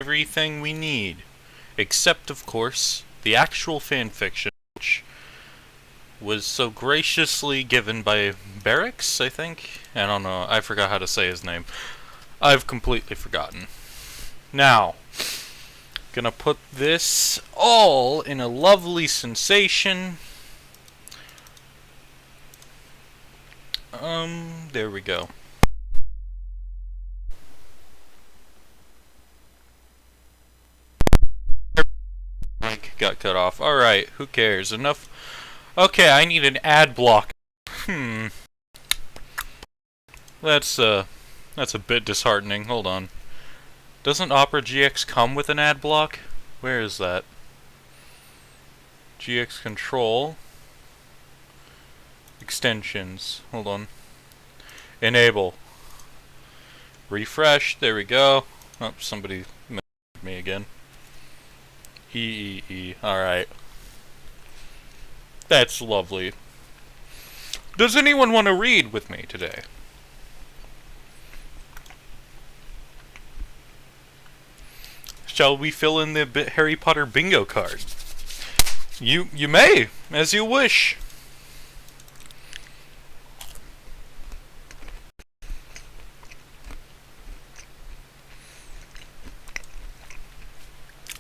everything we need. Except, of course, the actual fanfiction, which was so graciously given by Barracks, I think? I don't know, I forgot how to say his name. I've completely forgotten. Now, gonna put this all in a lovely sensation. There we go. Got cut off. Alright, who cares? Enough. Okay, I need an ad block. That's a bit disheartening. Hold on. Doesn't Opera GX come with an ad block? Where is that? GX control. Extensions. Hold on. Enable. Refresh. There we go. Oh, somebody messaged me again. Alright. That's lovely. Does anyone want to read with me today? Shall we fill in the Harry Potter bingo card? You may, as you wish.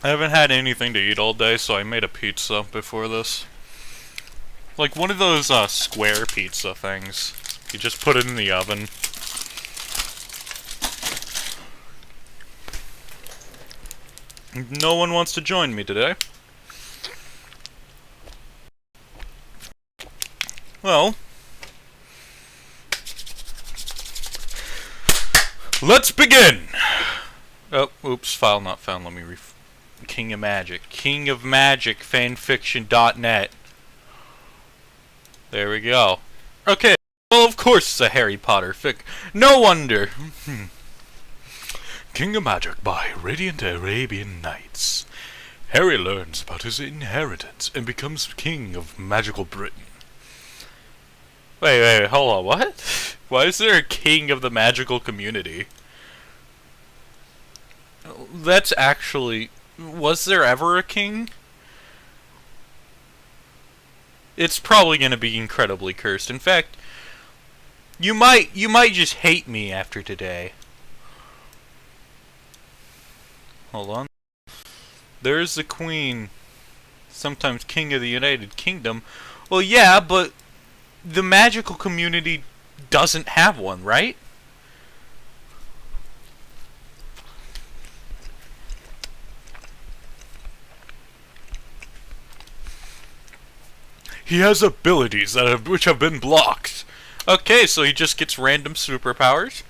I haven't had anything to eat all day, so I made a pizza before this. Like one of those square pizza things. You just put it in the oven. No one wants to join me today. Well, let's begin! Oh, oops, file not found. Let me King of Magic. King of Magic fanfiction.net. There we go. Okay, well, of course it's a Harry Potter fic. No wonder. King of Magic by Radiant Arabian Nights. Harry learns about his inheritance and becomes king of magical Britain. Wait, hold on, what? Why is there a king of the magical community? That's actually... Was there ever a king? It's probably gonna be incredibly cursed. In fact, you might just hate me after today. Hold on. There's the queen. Sometimes king of the United Kingdom. Well, yeah, but the magical community doesn't have one, right? He has abilities which have been blocked. Okay, so he just gets random superpowers.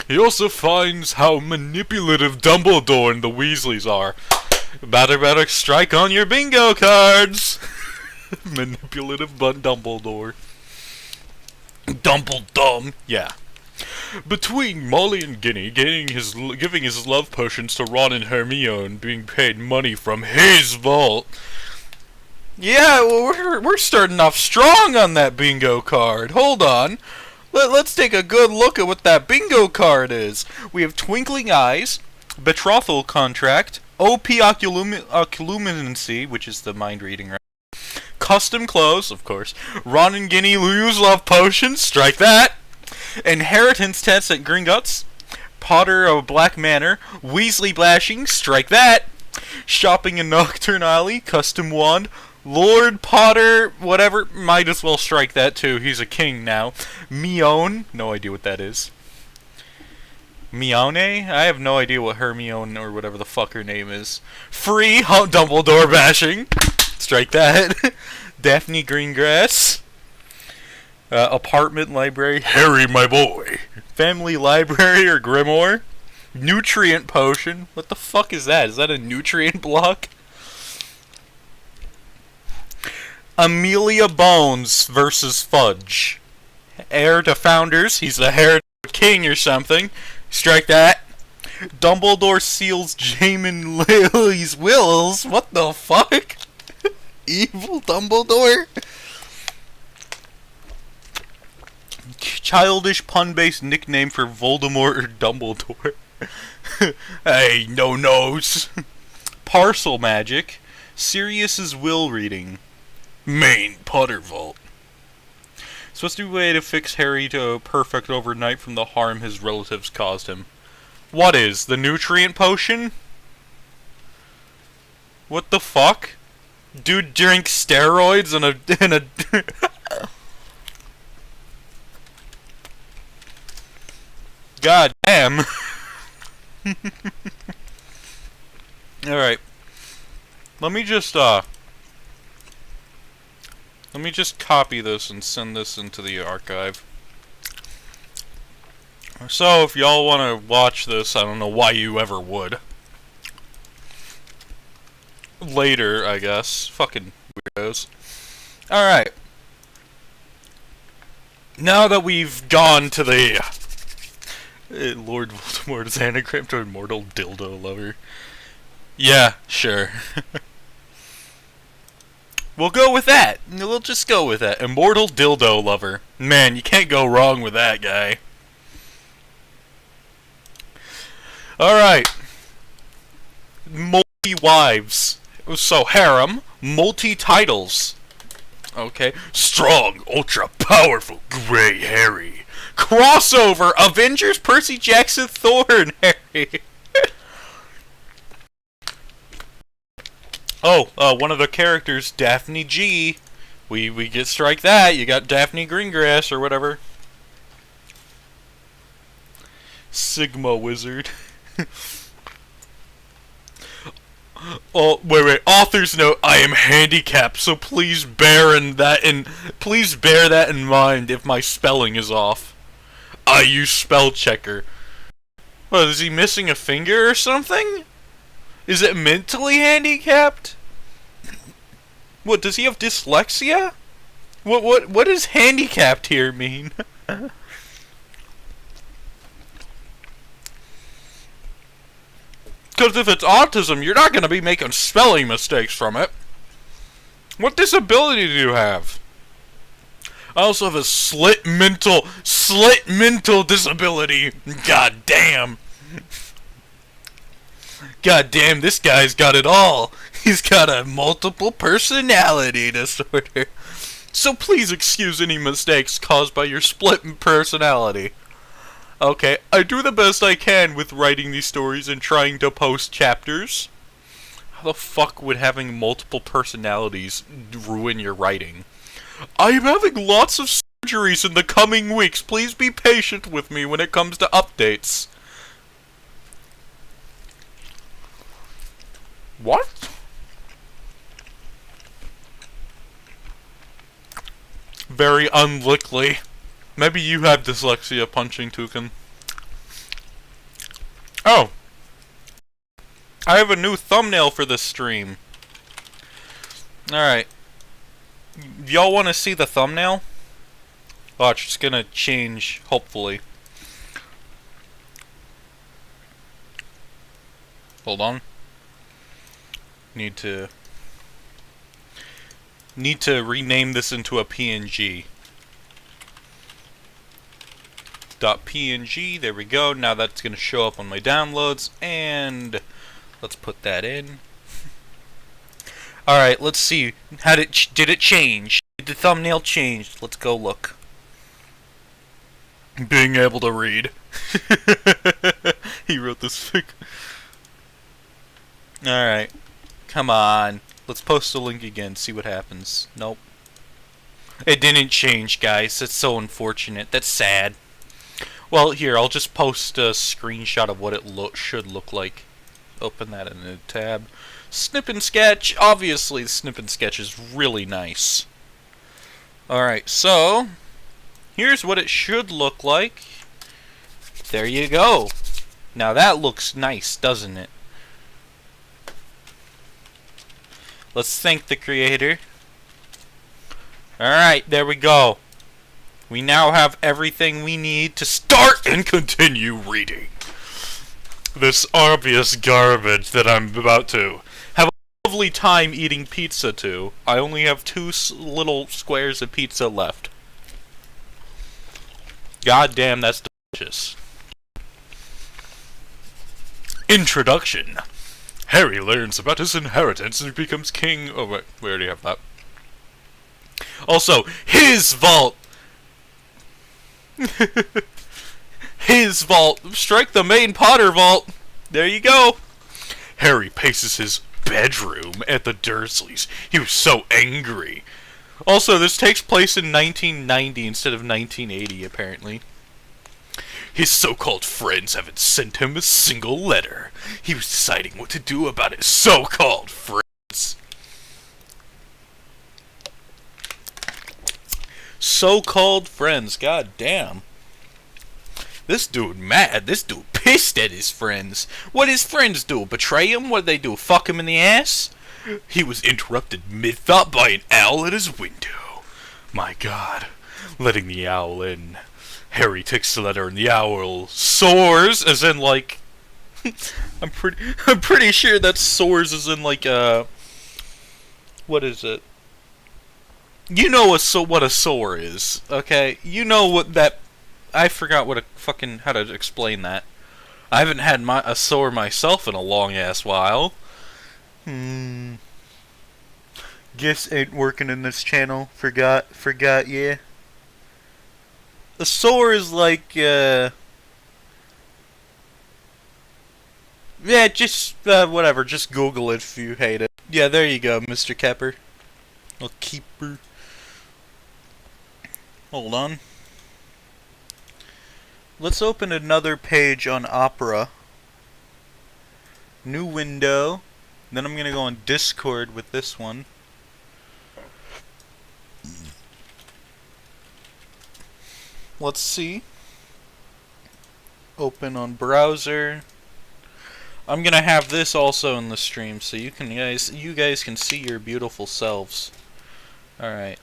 He also finds how manipulative Dumbledore and the Weasleys are. Better strike on your bingo cards. Manipulative Dumbledore. Dumbledum. Yeah. Between Molly and Ginny giving his love potions to Ron and Hermione, being paid money from his vault. Yeah, well, we're starting off strong on that bingo card. Hold on. Let's take a good look at what that bingo card is. We have Twinkling Eyes, Betrothal Contract, OP Occlumency, which is the mind reading, right? Custom Clothes, of course. Ron and Ginny use love potions, strike that. Inheritance Test at Gringotts. Potter of Black Manor, Weasley Blashing, strike that. Shopping in Nocturne Alley, Custom Wand. Lord Potter, whatever, might as well strike that too. He's a king now. Mione, no idea what that is. Mione? I have no idea what Hermione or whatever the fuck her name is. Free Dumbledore bashing. Strike that. Daphne Greengrass. Apartment library. Harry, my boy. Family library or grimoire. Nutrient potion. What the fuck is that? Is that a nutrient block? Amelia Bones versus Fudge. Heir to Founders. He's the heir to king or something. Strike that. Dumbledore seals Jamin Lily's wills. What the fuck? Evil Dumbledore? Childish pun-based nickname for Voldemort or Dumbledore. Hey, no nose. Parcel magic. Sirius's will reading. Main Potter Vault. Supposed to be a way to fix Harry to perfect overnight from the harm his relatives caused him. What is? The nutrient potion? What the fuck? Dude drink steroids in a God damn. Alright. Let me just copy this and send this into the archive. So, if y'all want to watch this, I don't know why you ever would. Later, I guess. Fucking weirdos. Alright. Now that we've gone to the Lord Voldemort's anagram to Immortal Dildo Lover. Yeah, sure. We'll go with that. We'll just go with that. Immortal Dildo Lover. Man, you can't go wrong with that guy. Alright. Multi-wives. So, harem. Multi-titles. Okay. Strong, ultra-powerful, Grey Harry. Crossover! Avengers Percy Jackson Thorn Harry. Oh, one of the characters, Daphne G. We get strike that. You got Daphne Greengrass or whatever. Sigma Wizard. Oh, wait. Author's note: I am handicapped, so please bear that in mind if my spelling is off. I use spell checker. What, is he missing a finger or something? Is it mentally handicapped? What, does he have dyslexia? What does handicapped here mean? Because if it's autism, you're not going to be making spelling mistakes from it. What disability do you have? I also have a slit mental disability. God damn. God damn, this guy's got it all. He's got a multiple personality disorder. So please excuse any mistakes caused by your split personality. Okay, I do the best I can with writing these stories and trying to post chapters. How the fuck would having multiple personalities ruin your writing? I am having lots of surgeries in the coming weeks. Please be patient with me when it comes to updates. What? Very unlikely. Maybe you have dyslexia, Punching Toucan. Oh. I have a new thumbnail for this stream. Alright. Y'all want to see the thumbnail? Watch, it's gonna change, hopefully. Hold on. Need to rename this into a PNG. .png, there we go. Now that's gonna show up on my downloads, and let's put that in. Alright, let's see. Did it change? Did the thumbnail change? Let's go look. Being able to read. He wrote this fic. Alright. Come on. Let's post a link again, see what happens. Nope. It didn't change, guys. That's so unfortunate. That's sad. Well, here, I'll just post a screenshot of what it should look like. Open that in a tab. Snip and Sketch. Obviously, the Snip and Sketch is really nice. Alright, so here's what it should look like. There you go. Now that looks nice, doesn't it? Let's thank the creator. Alright, there we go. We now have everything we need to start and continue reading this obvious garbage that I'm about to have a lovely time eating pizza to. I only have 2 little squares of pizza left. God damn, that's delicious. Introduction. Harry learns about his inheritance and becomes king. Oh wait, we already have that. Also, his vault. His vault. Strike the main Potter vault. There you go. Harry paces his bedroom at the Dursleys. He was so angry. Also, this takes place in 1990 instead of 1980, apparently. His so-called friends haven't sent him a single letter. He was deciding what to do about his so-called friends. So-called friends, god damn. This dude mad. This dude pissed at his friends. What his friends do? Betray him? What did they do? Fuck him in the ass? He was interrupted mid-thought by an owl at his window. My god. Letting the owl in. Harry takes the letter and the owl soars, as in like I'm pretty sure that soars as in like what is it? You know what a soar is, okay? You know what that I forgot what a fucking how to explain that. I haven't had a soar myself in a long ass while. Guess ain't working in this channel. Forgot, yeah. The soar is like, yeah, just, whatever, just Google it if you hate it. Yeah, there you go, Mr. Kepper. Little keeper. Hold on. Let's open another page on Opera. New window. Then I'm gonna go on Discord with this one. Let's see. Open on browser. I'm gonna have this also in the stream, so you guys can see your beautiful selves. All right.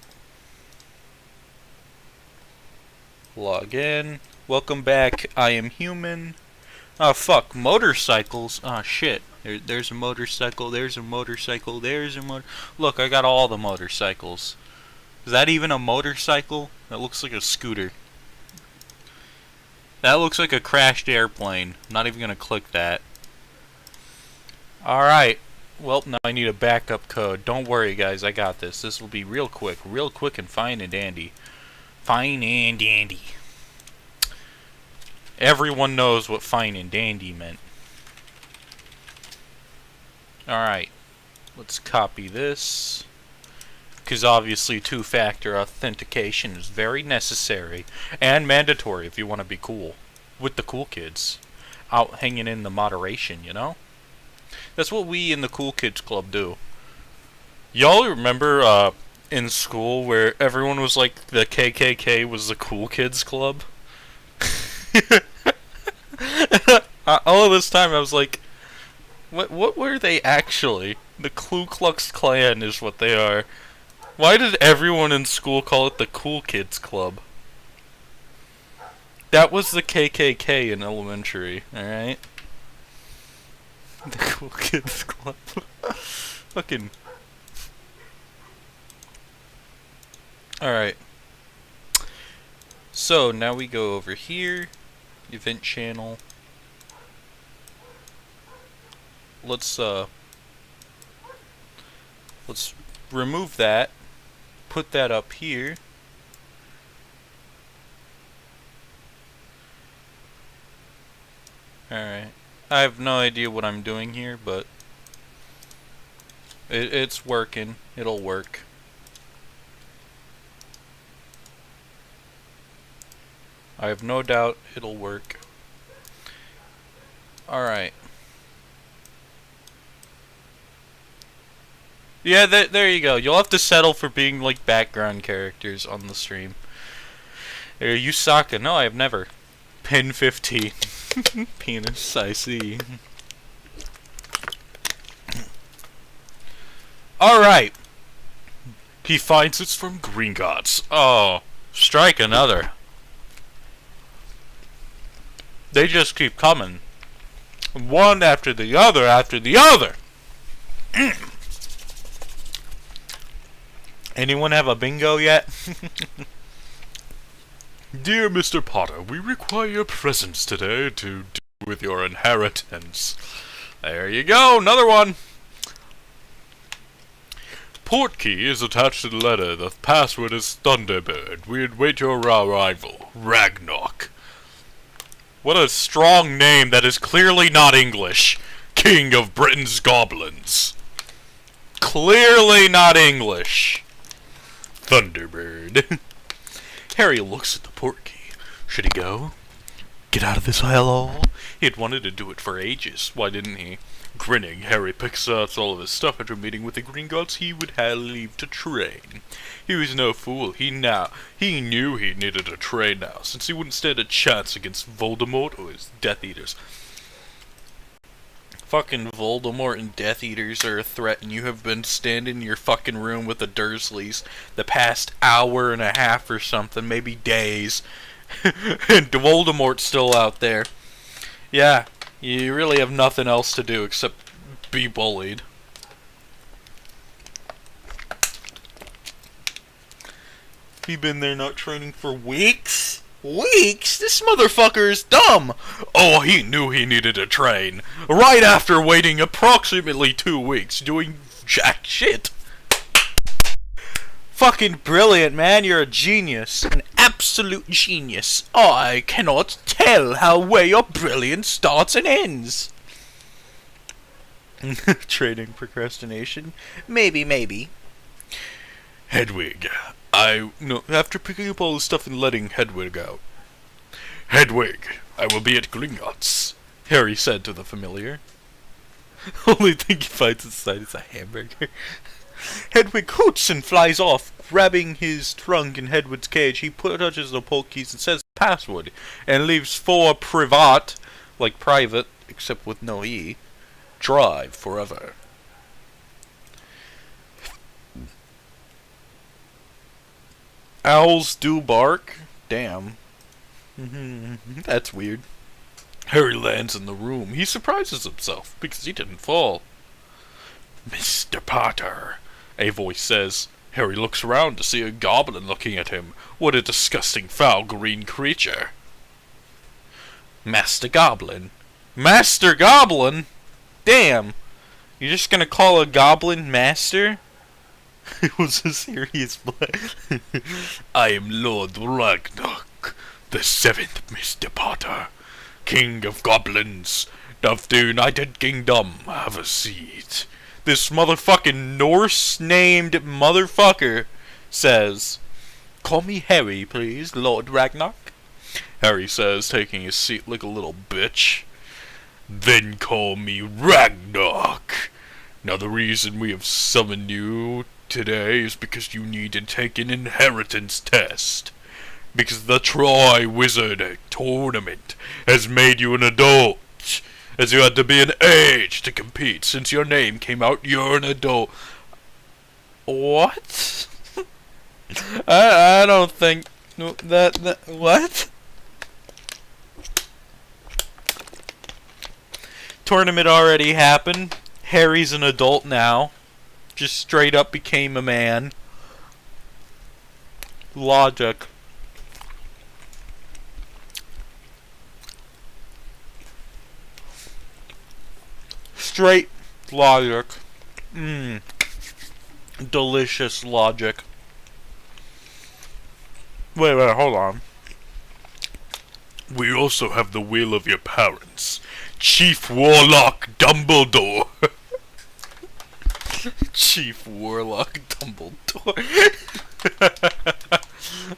Log in. Welcome back. I am human. Oh fuck, motorcycles. Oh shit. There's a motorcycle. There's a motorcycle. There's a motor. Look, I got all the motorcycles. Is that even a motorcycle? That looks like a scooter. That looks like a crashed airplane. I'm not even gonna click that. Alright. Well, now I need a backup code. Don't worry, guys. I got this. This will be real quick. Real quick and fine and dandy. Fine and dandy. Everyone knows what fine and dandy meant. Alright. Let's copy this. Because obviously two-factor authentication is very necessary and mandatory if you want to be cool with the cool kids out hanging in the moderation, you know? That's what we in the Cool Kids Club do. Y'all remember in school where everyone was like the KKK was the Cool Kids Club? All of this time I was like, what were they actually? The Ku Klux Klan is what they are. Why did everyone in school call it the Cool Kids Club? That was the KKK in elementary, alright? The Cool Kids Club. Fucking... Alright. So, now we go over here. Event channel. Let's remove that. Put that up here. Alright. I have no idea what I'm doing here, but it's working. It'll work. I have no doubt it'll work. Alright. Yeah, there you go. You'll have to settle for being like background characters on the stream. Yusaka. No, I have never. Pin 15. Penis, I see. Alright. He finds it's from Gringotts. Oh, strike another. They just keep coming. One after the other after the other. Anyone have a bingo yet? Dear Mr. Potter, we require your presence today to do with your inheritance. There you go, another one. Portkey is attached to the letter. The password is Thunderbird. We await your arrival. Ragnarok. What a strong name that is clearly not English. King of Britain's Goblins. Clearly not English. Thunderbird. Harry looks at the portkey. Should he go? Get out of this hellhole? He had wanted to do it for ages. Why didn't he? Grinning, Harry picks up all of his stuff after meeting with the Green Gods. He would have leave to train. He was no fool. He knew he needed a train now, since he wouldn't stand a chance against Voldemort or his Death Eaters. Fucking Voldemort and Death Eaters are a threat, and you have been standing in your fucking room with the Dursleys the past hour and a half or something, maybe days, and Voldemort's still out there. Yeah, you really have nothing else to do except be bullied. He been there not training for weeks? Weeks? This motherfucker is dumb! Oh, he knew he needed to train. Right after waiting approximately 2 weeks, doing jack shit. Fucking brilliant, man. You're a genius. An absolute genius. I cannot tell how where your brilliance starts and ends. Training procrastination? Maybe. Hedwig. After picking up all the stuff and letting Hedwig out. Hedwig, I will be at Gringotts, Harry said to the familiar. Only thing he finds inside is a hamburger. Hedwig hoots and flies off, grabbing his trunk in Hedwig's cage. He touches the portkeys and says password, and leaves for privat, like private, except with no E, drive forever. Owls do bark? Damn. That's weird. Harry lands in the room. He surprises himself because he didn't fall. Mr. Potter, a voice says. Harry looks around to see a goblin looking at him. What a disgusting, foul green creature. Master Goblin. Master Goblin? Damn. You're just gonna call a goblin master? It was a serious play. I am Lord Ragnarok, the 7th Mr. Potter, King of Goblins, of the United Kingdom. Have a seat. This motherfucking Norse-named motherfucker says, Call me Harry, please, Lord Ragnarok. Harry says, taking his seat like a little bitch. Then call me Ragnarok. Now the reason we have summoned you today is because you need to take an inheritance test. Because the Tri-Wizard tournament has made you an adult. As you had to be an age to compete. Since your name came out, you're an adult. What? I don't think that what? Tournament already happened. Harry's an adult now. Just straight up became a man. Logic. Straight logic. Delicious logic. Wait, hold on. We also have the will of your parents. Chief Warlock Dumbledore. Chief Warlock Dumbledore.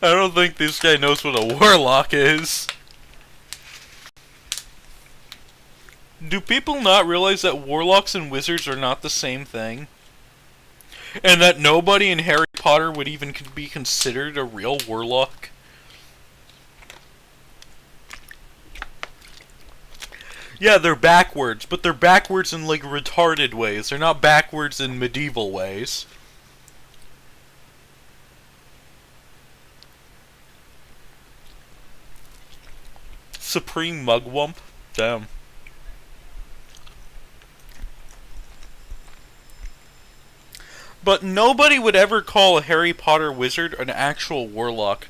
I don't think this guy knows what a warlock is. Do people not realize that warlocks and wizards are not the same thing? And that nobody in Harry Potter would even be considered a real warlock? Yeah, they're backwards, but they're backwards in, like, retarded ways. They're not backwards in medieval ways. Supreme Mugwump? Damn. But nobody would ever call a Harry Potter wizard an actual warlock.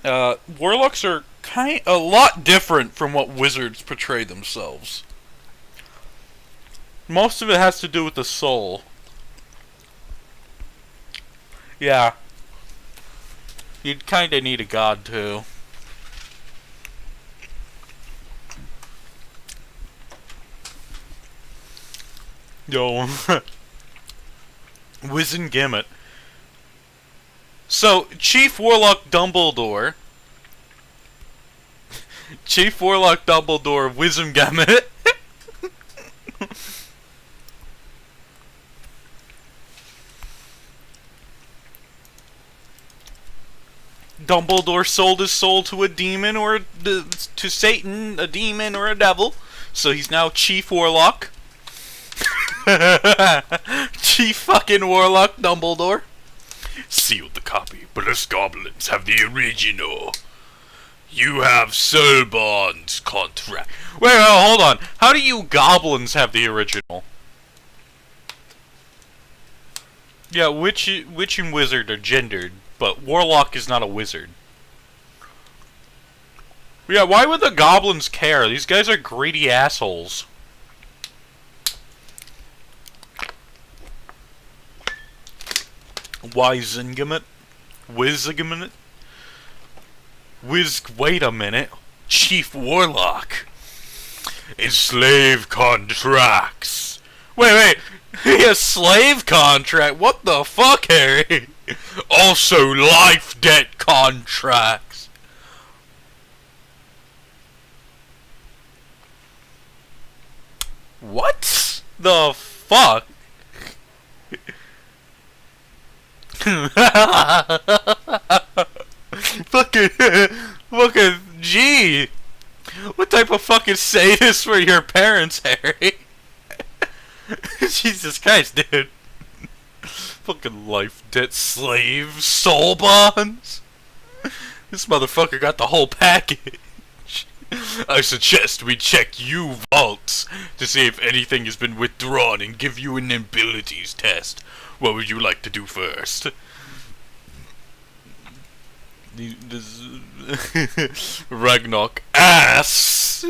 Warlocks are a lot different from what wizards portray themselves. Most of it has to do with the soul. Yeah. You'd kinda need a god, too. Yo. Wizengamot. So, Chief Warlock Dumbledore. Chief Warlock Dumbledore, Wizengamot. Dumbledore sold his soul to a demon or to Satan, a demon or a devil. So he's now Chief Warlock. Chief fucking Warlock Dumbledore. Sealed the copy, but us goblins have the original. You have Soulbond's contract. Wait, hold on. How do you goblins have the original? Yeah, witch and wizard are gendered, but warlock is not a wizard. Yeah, why would the goblins care? These guys are greedy assholes. Wizengamot? Wizengamot? Wait a minute. Chief Warlock. Enslave contracts. Wait. A slave contract? What the fuck, Harry? Also life debt contracts. What the fuck? fucking G. What type of fucking sadist were your parents, Harry? Jesus Christ, dude. Fucking life debt, slave, soul bonds. This motherfucker got the whole package. I suggest we check you vaults to see if anything has been withdrawn and give you an abilities test. What would you like to do first? Ragnarok ass.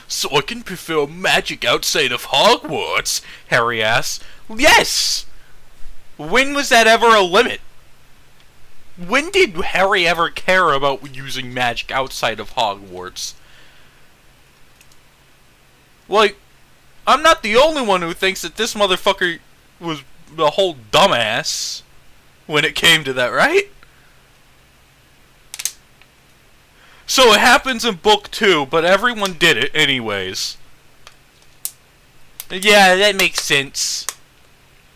So I can perform magic outside of Hogwarts? Harry asks. Yes! When was that ever a limit? When did Harry ever care about using magic outside of Hogwarts? Like, I'm not the only one who thinks that this motherfucker was the whole dumbass when it came to that, right? So it happens in book 2, but everyone did it anyways. Yeah, that makes sense.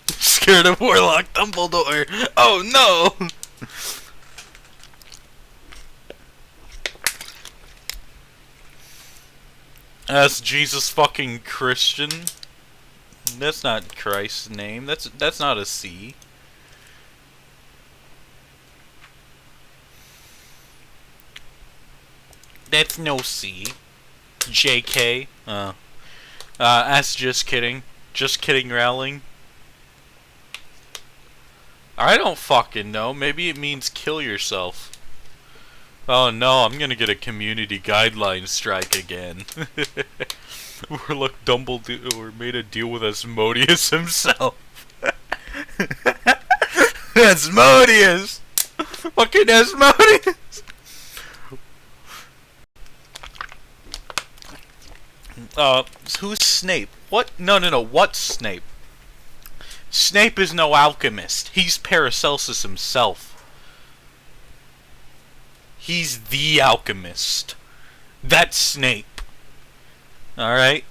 Scared of Warlock Dumbledore. Oh no! That's Jesus fucking Christian. That's not Christ's name. That's not a C. That's no C. JK. That's just kidding. Just kidding, Rowling. I don't fucking know. Maybe it means kill yourself. Oh no, I'm gonna get a community guideline strike again. Warlock Dumbledore made a deal with Asmodeus himself. Asmodeus! Fucking Asmodeus! Who's Snape? What? No, what's Snape? Snape is no alchemist. He's Paracelsus himself. He's the alchemist. That's Snape. Alright?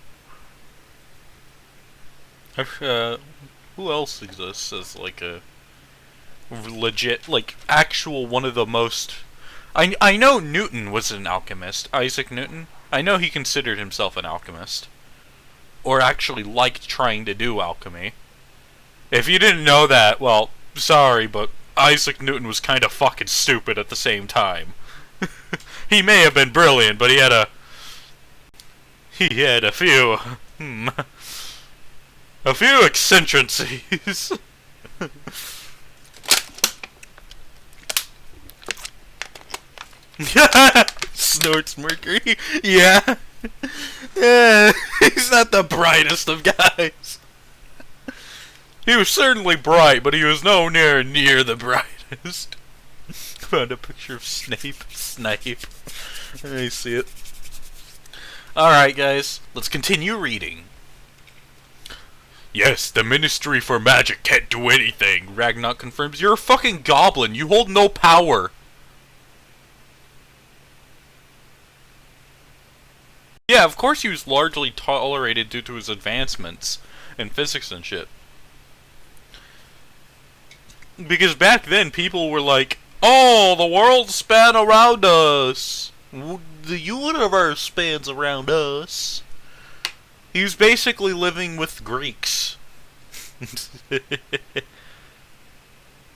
Who else exists as, like, a legit, like, actual one of the most... I know Newton was an alchemist. Isaac Newton. I know he considered himself an alchemist. Or actually liked trying to do alchemy. If you didn't know that, well, sorry, but Isaac Newton was kind of fucking stupid at the same time. He may have been brilliant, but he had a few, a few eccentricities. Snorts Mercury. Yeah. Yeah. He's not the brightest of guys. He was certainly bright, but he was nowhere near the brightest. Found a picture of Snape. Let me see it. Alright, guys. Let's continue reading. Yes, the Ministry for Magic can't do anything, Ragnarok confirms. You're a fucking goblin. You hold no power. Yeah, of course he was largely tolerated due to his advancements in physics and shit. Because back then, people were like, oh, the world span around us. The universe spans around us. He was basically living with Greeks.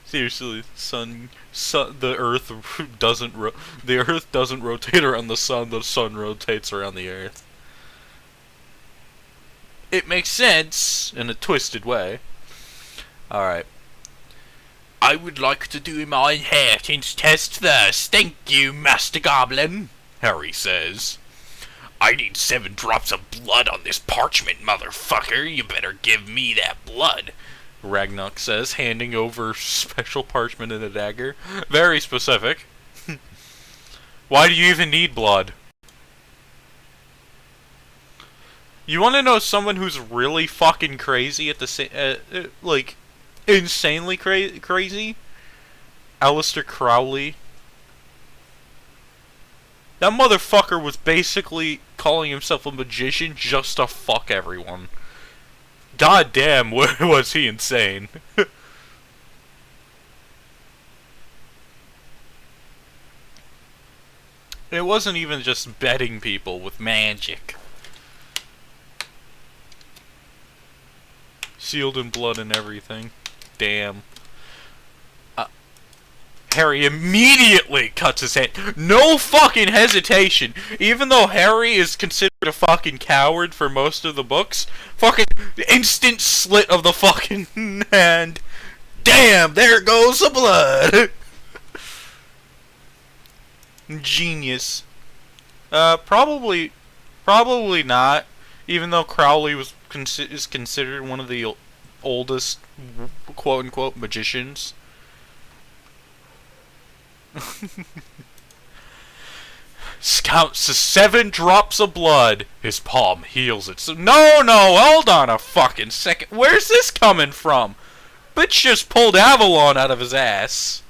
Seriously, the Earth doesn't rotate around the sun rotates around the Earth. It makes sense in a twisted way. Alright. I would like to do my inheritance test first. Thank you, Master Goblin, Harry says. I need 7 drops of blood on this parchment, motherfucker. You better give me that blood, Ragnarok says, handing over special parchment and a dagger. Very specific. Why do you even need blood? You want to know someone who's really fucking crazy at the same, like, insanely crazy? Aleister Crowley. That motherfucker was basically calling himself a magician just to fuck everyone. God damn, was he insane. It wasn't even just betting people with magic. Sealed in blood and everything. Damn. Harry immediately cuts his hand. No fucking hesitation. Even though Harry is considered a fucking coward for most of the books, fucking instant slit of the fucking hand. Damn, there goes the blood. Genius. Probably not. Even though Crowley is considered one of the oldest quote-unquote magicians. Counts to 7 drops of blood. His palm heals it. So no, hold on a fucking second. Where's this coming from? Bitch just pulled Avalon out of his ass.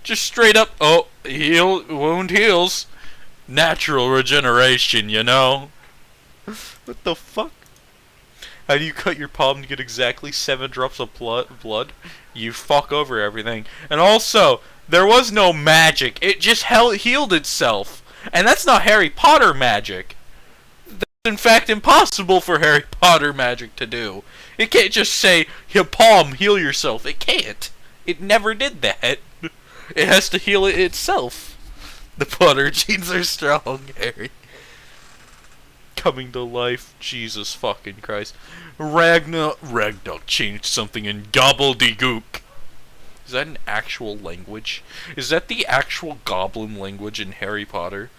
Just straight up. Oh, wound heals. Natural regeneration, you know. What the fuck? How do you cut your palm to get exactly 7 drops of blood? You fuck over everything. And also, there was no magic. It just healed itself. And that's not Harry Potter magic. That's in fact impossible for Harry Potter magic to do. It can't just say, your palm, heal yourself. It can't. It never did that. It has to heal it itself. The Potter genes are strong, Harry. Coming to life. Jesus fucking Christ. Ragnarok changed something in gobbledygook. Is that an actual language? Is that the actual goblin language in Harry Potter?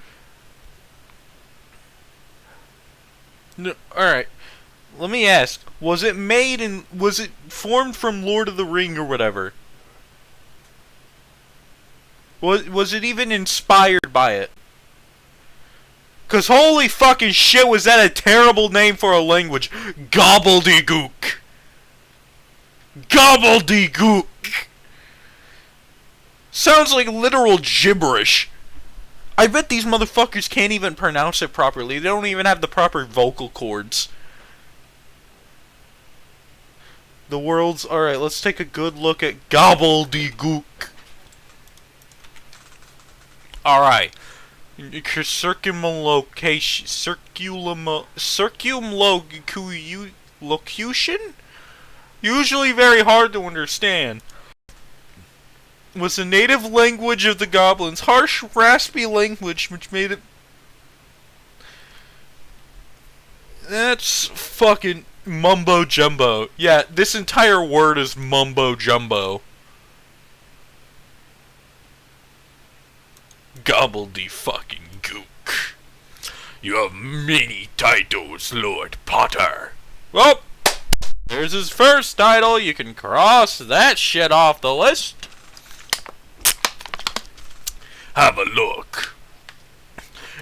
No, alright. Let me ask. Was it formed from Lord of the Ring or whatever? Was it even inspired by it? Cause holy fucking shit, was that a terrible name for a language? Gobbledygook. Gobbledygook. Sounds like literal gibberish. I bet these motherfuckers can't even pronounce it properly. They don't even have the proper vocal cords. The world's... Alright, let's take a good look at gobbledygook. Alright. Circumlocution? Usually very hard to understand. Was the native language of the goblins. Harsh, raspy language which made it... That's fucking mumbo jumbo. Yeah, this entire word is mumbo jumbo. Gobbledyfucking gook. You have many titles, Lord Potter. Well, there's his first title. You can cross that shit off the list. Have a look.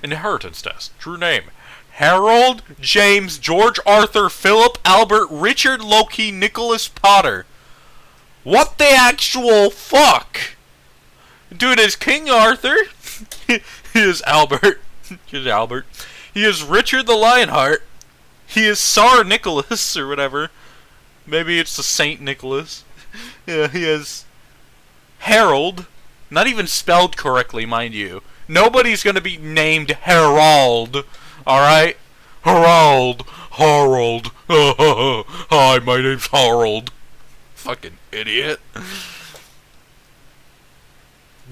Inheritance test. True name: Harold James George Arthur Philip Albert Richard Loki Nicholas Potter. What the actual fuck? Dude is King Arthur. He is Albert. He is Albert. He is Richard the Lionheart. He is Tsar Nicholas or whatever. Maybe it's the Saint Nicholas. Yeah, he is Harold. Not even spelled correctly, mind you. Nobody's gonna be named Harold. Alright? Harold. Harold. Hi, my name's Harold. Fucking idiot.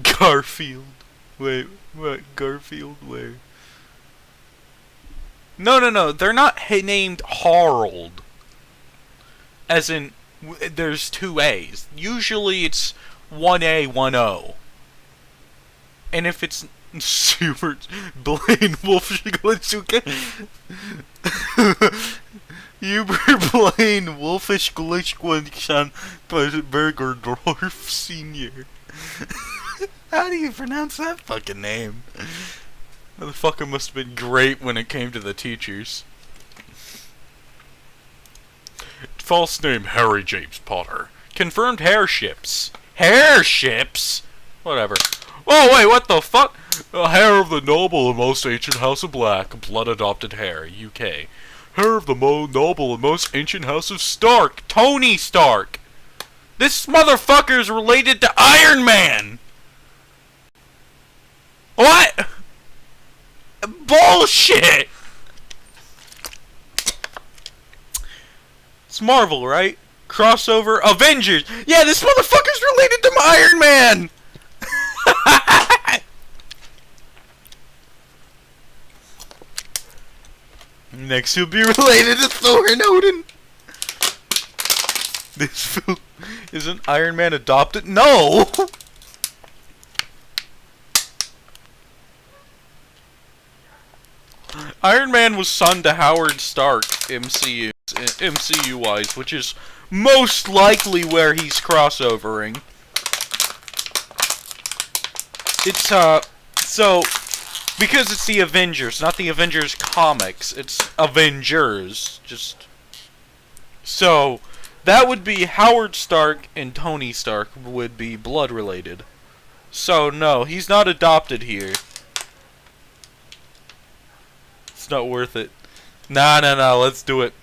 Garfield. Wait, what? Garfield? Where? No. They're not named Harold. As in, there's two A's. Usually it's 1A, 1O. And if it's super Blaine Wolfish-Glitchuke, Uber Blaine Wolfish-Glitchuke Bergerdorf Sr. How do you pronounce that fucking name? Motherfucker must have been great when it came to the teachers. False name: Harry James Potter. Confirmed hairships. Hairships? Whatever. Oh, wait, what the fuck? Hair of the noble and most ancient house of Black. Blood adopted hair. UK. Hair of the noble and most ancient house of Stark. Tony Stark. This motherfucker's related to Iron Man. What? Bullshit! It's Marvel, right? Crossover Avengers. Yeah, this motherfucker's related to Iron Man. Next, he'll be related to Thor and Odin. This fool isn't Iron Man adopted? No. Iron Man was son to Howard Stark, MCU-wise, which is most likely where he's crossovering. It's, so, because it's the Avengers, not the Avengers comics, it's Avengers, just, so, that would be Howard Stark and Tony Stark would be blood related. So, no, he's not adopted here. It's not worth it. Nah, let's do it.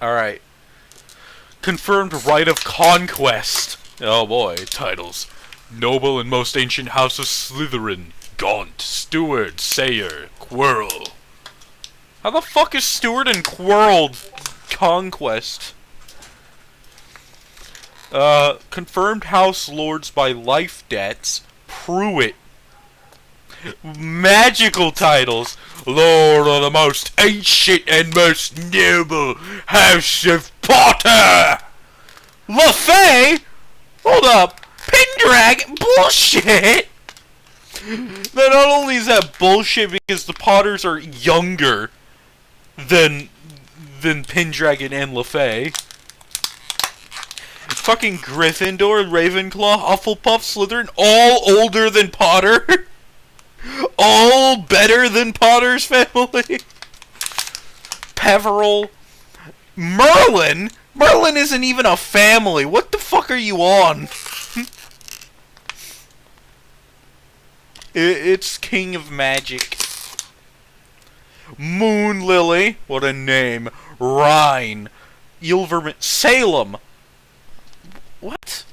Alright. Confirmed right of conquest. Oh boy, titles. Noble and most ancient house of Slytherin. Gaunt, Steward, Sayer, Quirrell. How the fuck is Steward and Quirrell conquest? Confirmed house lords by life debts. Pruitt. Magical titles. Lord of the most ancient and most noble house of Potter. LaFay? Hold up. Pendrag? Bullshit! Not only is that bullshit because the Potters are younger than Pendragon and LaFay. Fucking Gryffindor, Ravenclaw, Hufflepuff, Slytherin, all older than Potter. All better than Potter's family. Peverell. Merlin? Merlin isn't even a family. What the fuck are you on? It's King of Magic. Moon Lily. What a name. Rhine. Ilvermorny. Salem. What?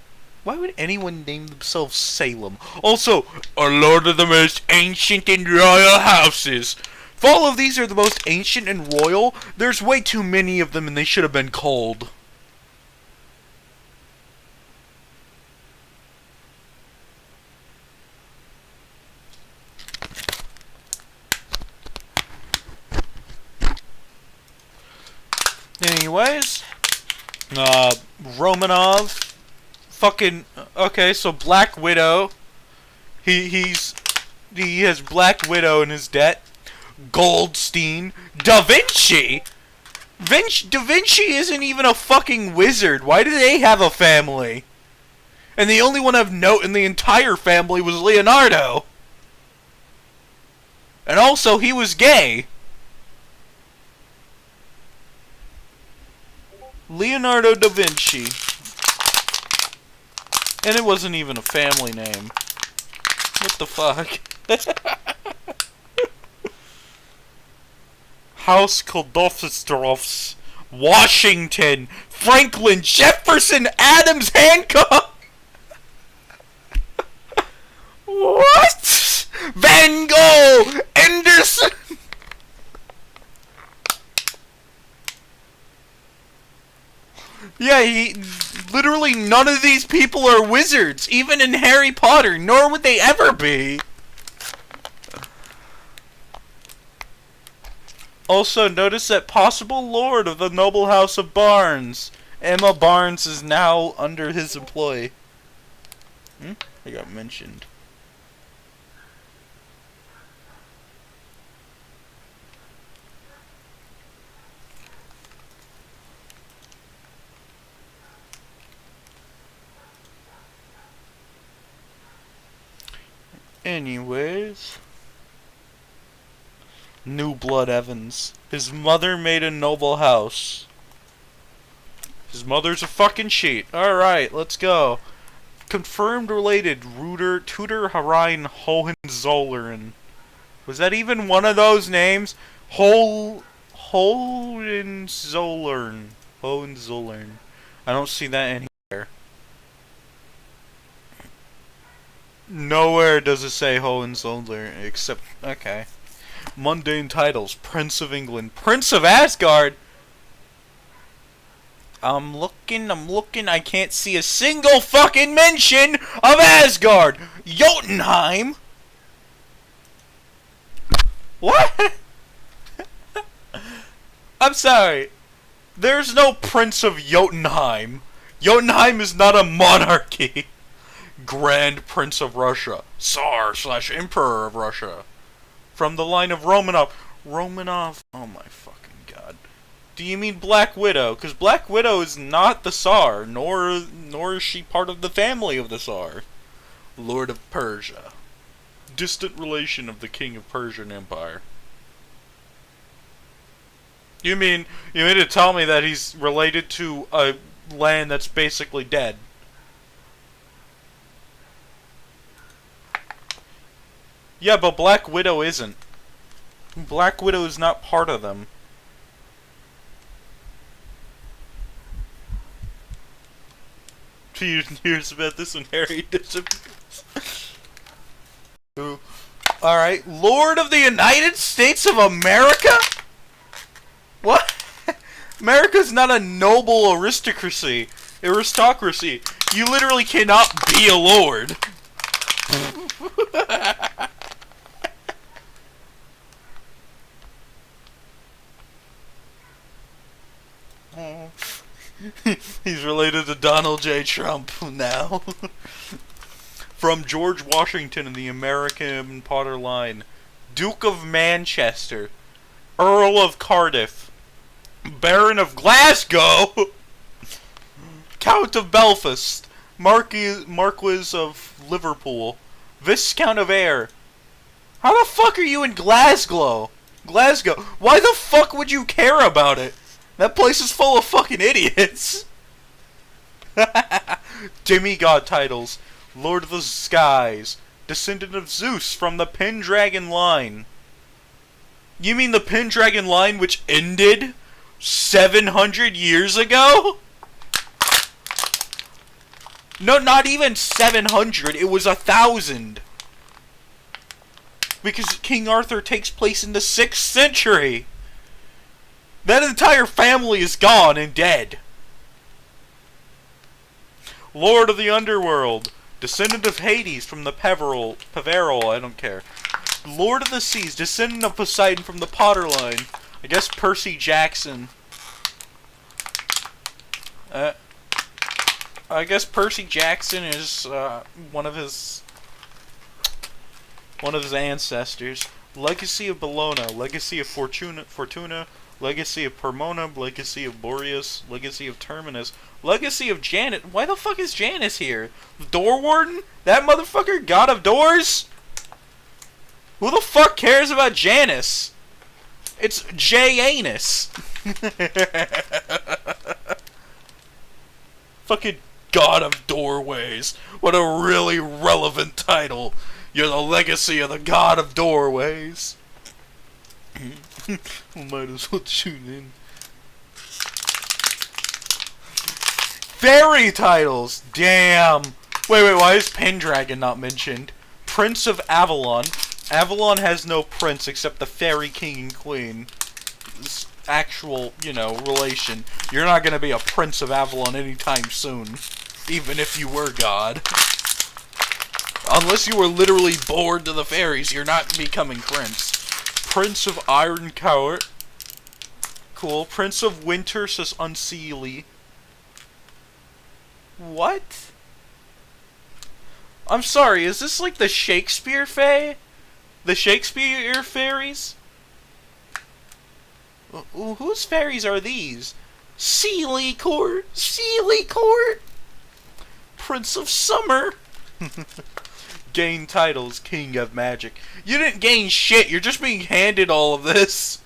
Why would anyone name themselves Salem? Also, a lord of the most ancient and royal houses. If all of these are the most ancient and royal, there's way too many of them and they should have been called. Anyways, Romanov, fucking, okay, so Black Widow, he's He has Black Widow in his debt. Goldstein. Da Vinci? Da Vinci isn't even a fucking wizard. Why do they have a family? And the only one of note in the entire family was Leonardo. And also, he was gay. Leonardo da Vinci. And it wasn't even a family name. What the fuck? House Kuldorfsdorfs, Washington, Franklin, Jefferson, Adams, Hancock. What? Van Gogh, Anderson. Yeah, literally none of these people are wizards, even in Harry Potter, nor would they ever be. Also, notice that possible lord of the noble house of Barnes. Emma Barnes is now under his employ. I got mentioned. Anyways... New Blood Evans. His mother made a noble house. His mother's a fucking cheat. Alright, let's go. Confirmed related, Tudor Harine Hohenzollern. Was that even one of those names? Hohenzollern. Hohenzollern. I don't see that anywhere. Nowhere does it say Hohenzollern, except... Okay. Mundane titles. Prince of England. Prince of Asgard? I'm looking, I can't see a single fucking mention of Asgard! Jotunheim? What? I'm sorry. There's no Prince of Jotunheim. Jotunheim is not a monarchy. Grand Prince of Russia. Tsar/Emperor of Russia. From the line of Romanov. Romanov. Oh my fucking god. Do you mean Black Widow? Because Black Widow is not the Tsar, nor is she part of the family of the Tsar. Lord of Persia. Distant relation of the King of Persian Empire. You mean to tell me that he's related to a land that's basically dead? Yeah, but Black Widow isn't. Black Widow is not part of them. Hears about this when Harry disappears. Alright, Lord of the United States of America? What? America's not a noble aristocracy. You literally cannot be a lord. He's related to Donald J. Trump now. From George Washington in the American Potter line. Duke of Manchester. Earl of Cardiff. Baron of Glasgow. Count of Belfast. Marquis of Liverpool. Viscount of Ayr. How the fuck are you in Glasgow? Why the fuck would you care about it? That place is full of fucking idiots. Demigod titles. Lord of the Skies. Descendant of Zeus from the Pendragon line. You mean the Pendragon line which ended 700 years ago? No, not even 700. It was 1,000. Because King Arthur takes place in the 6th century. That entire family is gone and dead. Lord of the Underworld. Descendant of Hades from the Peveril, I don't care. Lord of the Seas. Descendant of Poseidon from the Potter line. I guess Percy Jackson. I guess Percy Jackson is one of his one of his ancestors. Legacy of Bologna, Legacy of Fortuna, Legacy of Permona, Legacy of Boreas, Legacy of Terminus, Legacy of Janet. Why the fuck is Janus here? Door Warden? That motherfucker? God of Doors? Who the fuck cares about Janus? It's J-Anus. Fucking God of Doorways. What a really relevant title. You're the legacy of the God of Doorways. Might as well tune in. Fairy titles! Damn! Wait, why is Pendragon not mentioned? Prince of Avalon. Avalon has no prince except the fairy king and queen. This actual, relation. You're not gonna be a Prince of Avalon anytime soon. Even if you were God. Unless you were literally bored to the fairies, you're not becoming prince. Prince of Iron Court. Cool. Prince of Winter says Unseelie. What? I'm sorry, is this like the Shakespeare Fae? The Shakespeare fairies? Whose fairies are these? Sealy Court! Sealy Court! Prince of Summer! Gain titles, King of Magic. You didn't gain shit, you're just being handed all of this.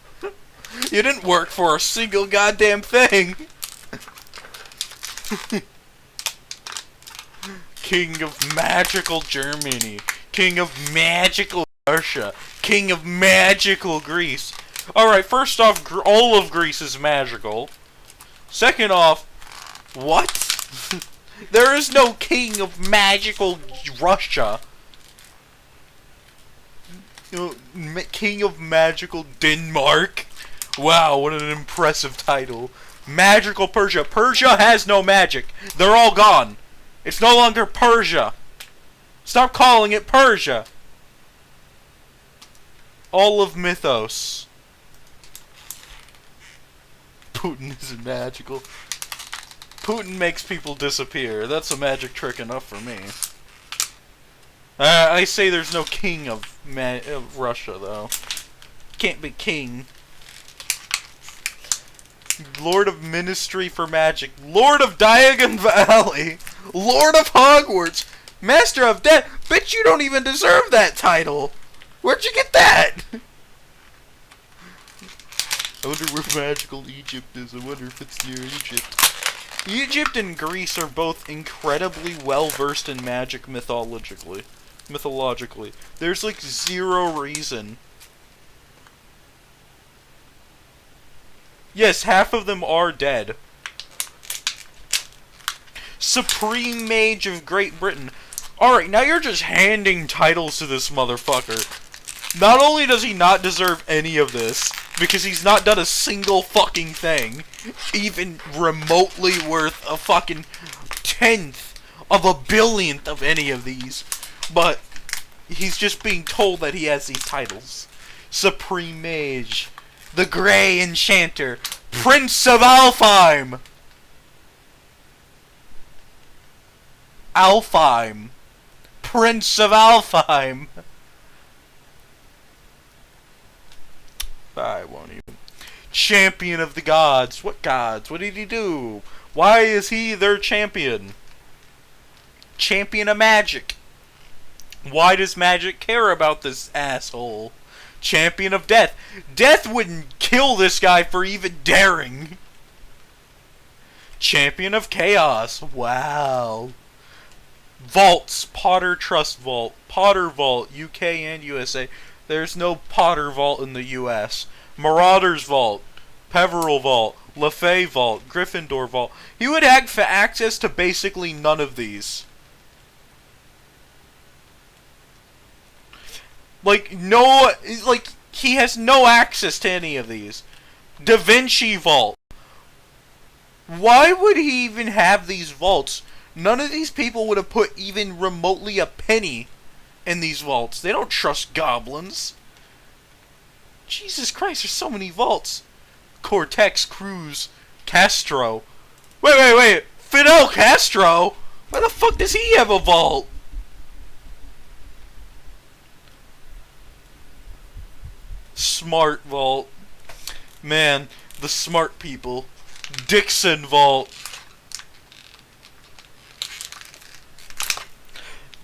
You didn't work for a single goddamn thing. King of Magical Germany. King of Magical Russia. King of Magical Greece. Alright, first off, all of Greece is magical. Second off, what? There is no King of Magical Russia. King of Magical Denmark. Wow, what an impressive title. Magical Persia. Persia has no magic. They're all gone. It's no longer Persia. Stop calling it Persia. All of Mythos. Putin isn't magical. Putin makes people disappear. That's a magic trick enough for me. I say there's no king of Russia, though. Can't be king. Lord of Ministry for Magic. Lord of Diagon Valley. Lord of Hogwarts. Master of Death. Bitch, you don't even deserve that title. Where'd you get that? I wonder where magical Egypt is. I wonder if it's near Egypt. Egypt and Greece are both incredibly well versed in magic mythologically. There's like zero reason. Yes, half of them are dead. Supreme Mage of Great Britain. Alright, now you're just handing titles to this motherfucker. Not only does he not deserve any of this, because he's not done a single fucking thing, even remotely worth a fucking tenth of a billionth of any of these, but he's just being told that he has these titles. Supreme Mage, the Grey Enchanter, Prince of Alfheim! Alfheim. Prince of Alfheim! I won't even. Champion of the Gods. What gods? What did he do? Why is he their champion? Champion of Magic. Why does Magic care about this asshole? Champion of Death. Death wouldn't kill this guy for even daring. Champion of Chaos. Wow. Vaults. Potter Trust Vault. Potter Vault. UK and USA. There's no Potter Vault in the US. Marauders Vault. Peveril Vault. LaFay Vault. Gryffindor Vault. He would have access to basically none of these. He has no access to any of these. Da Vinci Vault. Why would he even have these vaults? None of these people would have put even remotely a penny in these vaults. They don't trust goblins. Jesus Christ, there's so many vaults. Cortex, Cruz, Castro. Wait. Fidel Castro? Why the fuck does he have a vault? Smart vault. Man, the smart people. Dixon vault.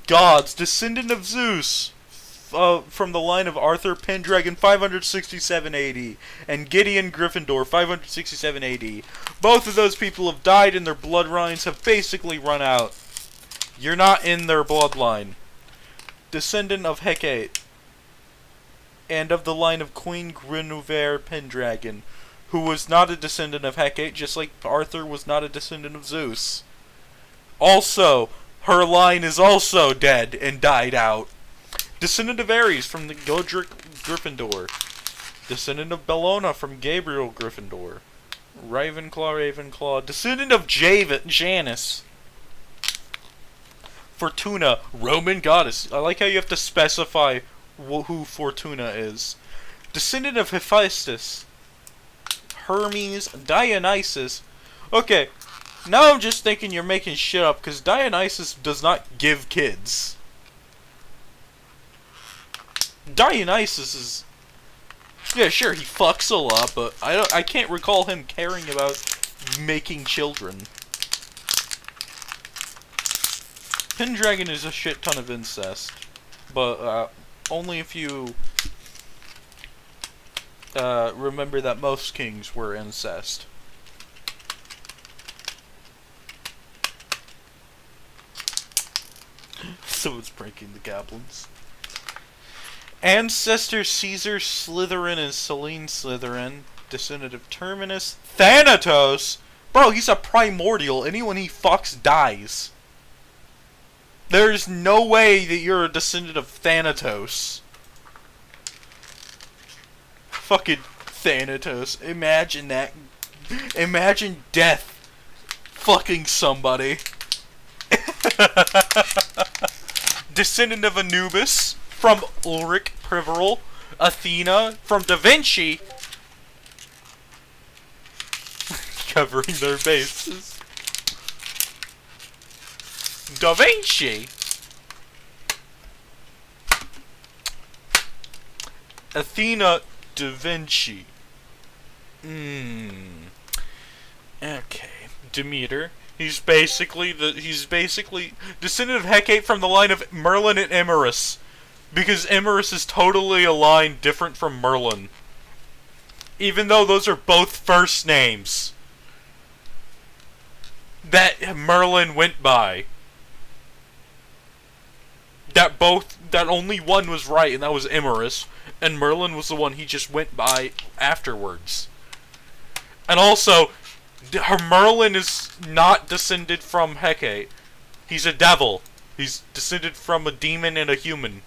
Gods, descendant of Zeus. From the line of Arthur Pendragon, 567 AD, and Gideon Gryffindor, 567 AD. Both of those people have died and their bloodlines have basically run out. You're not in their bloodline. Descendant of Hecate, and of the line of Queen Guinevere Pendragon, who was not a descendant of Hecate, just like Arthur was not a descendant of Zeus. Also, her line is also dead and died out. Descendant of Ares from the Godric Gryffindor. Descendant of Bellona from Gabriel Gryffindor. Ravenclaw. Descendant of Janus. Fortuna, Roman goddess. I like how you have to specify who Fortuna is. Descendant of Hephaestus. Hermes, Dionysus. Okay, now I'm just thinking you're making shit up, because Dionysus does not give kids. Dionysus is... yeah, sure, he fucks a lot, but I can't recall him caring about making children. Pendragon is a shit ton of incest, but only if you remember that most kings were incest. Someone's breaking the goblins. Ancestor Caesar Slytherin and Selene Slytherin, descendant of Terminus. Thanatos! Bro, he's a primordial. Anyone he fucks dies. There's no way that you're a descendant of Thanatos. Fucking Thanatos. Imagine that. Imagine death fucking somebody. Descendant of Anubis from Ulrich Priverel. Athena from Da Vinci. Covering their bases. Da Vinci. Athena Da Vinci. Okay. Demeter. He's basically descendant of Hecate from the line of Merlin and Emerus. Because Emerus is totally a line different from Merlin. Even though those are both first names that Merlin went by. That only one was right, and that was Emerus, and Merlin was the one he just went by afterwards. And also, Merlin is not descended from Hecate. He's a devil. He's descended from a demon and a human.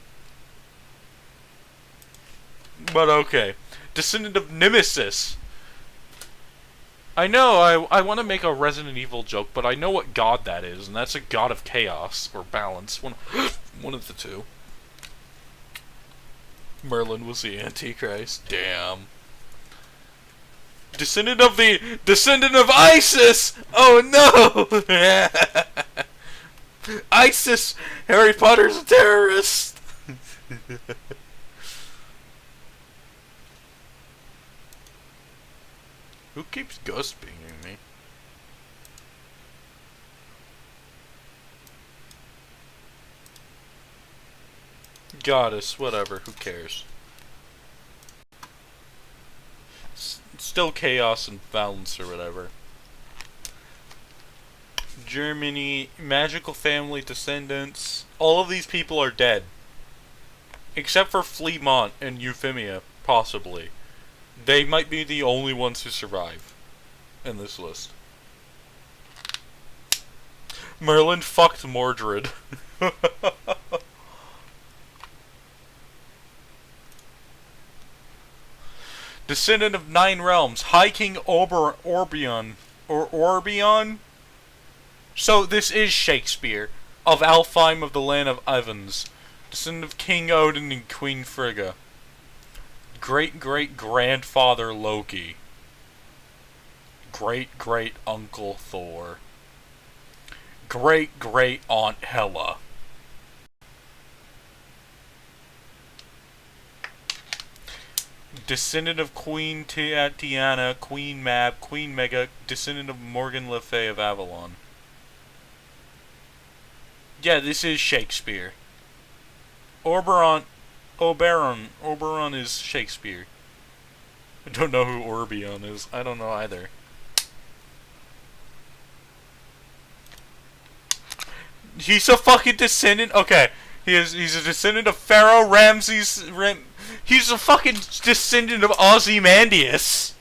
But okay. Descendant of Nemesis. I know, I want to make a Resident Evil joke, but I know what god that is, and that's a god of chaos, or balance. One of the two. Merlin was the Antichrist. Damn. Descendant of Isis! Oh no! ISIS! Harry Potter's a terrorist! Who keeps ghost beaming me? Goddess, whatever, who cares? Still chaos and balance or whatever. Germany, magical family descendants. All of these people are dead. Except for Fleamont and Euphemia, possibly. They might be the only ones who survive in this list. Merlin fucked Mordred. Descendant of 9 realms, High King Orbion. So this is Shakespeare, of Alfheim of the land of Evans. Descendant of King Odin and Queen Frigga. Great-great-grandfather Loki. Great-great-uncle Thor. Great-great-aunt Hela. descendant of Queen Tiana, Queen Mab, Queen Mega, descendant of Morgan Le Fay of Avalon. Yeah, this is Shakespeare. Oberon is Shakespeare. I don't know who Orbeon is. I don't know either. He's a fucking descendant. Okay, he's a descendant of Pharaoh Ramses. He's a fucking descendant of Ozymandias.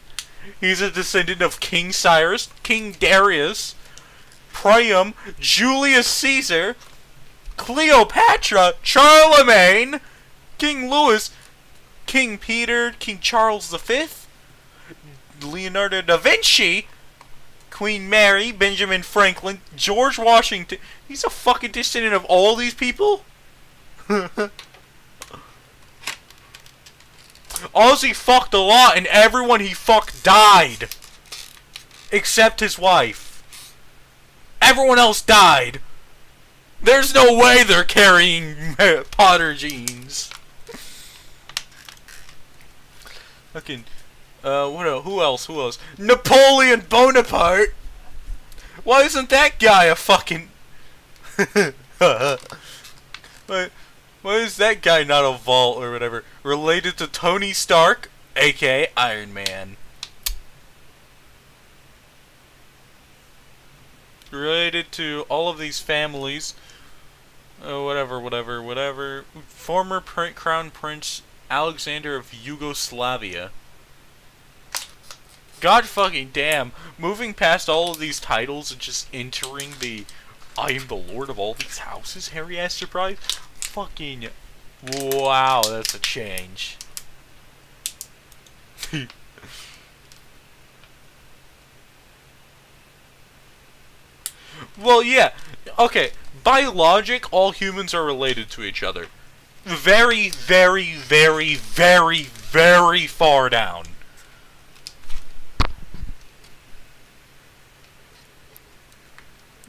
He's a descendant of King Cyrus, King Darius, Priam, Julius Caesar, Cleopatra, Charlemagne, King Louis, King Peter, King Charles V, Leonardo da Vinci, Queen Mary, Benjamin Franklin, George Washington. He's a fucking descendant of all these people? Ozzy fucked a lot, and everyone he fucked died. Except his wife. Everyone else died. There's no way they're carrying Potter genes. Fucking, who else? Napoleon Bonaparte! Why isn't that guy a fucking... Why is that guy not a vault or whatever? Related to Tony Stark, aka Iron Man. Related to all of these families. Whatever. Former Crown Prince Alexander of Yugoslavia. God fucking damn. Moving past all of these titles and just entering the I am the lord of all these houses, Harry ass surprise. Fucking wow, that's a change. Well, yeah. Okay, by logic, all humans are related to each other. Very, very, very, very, very far down.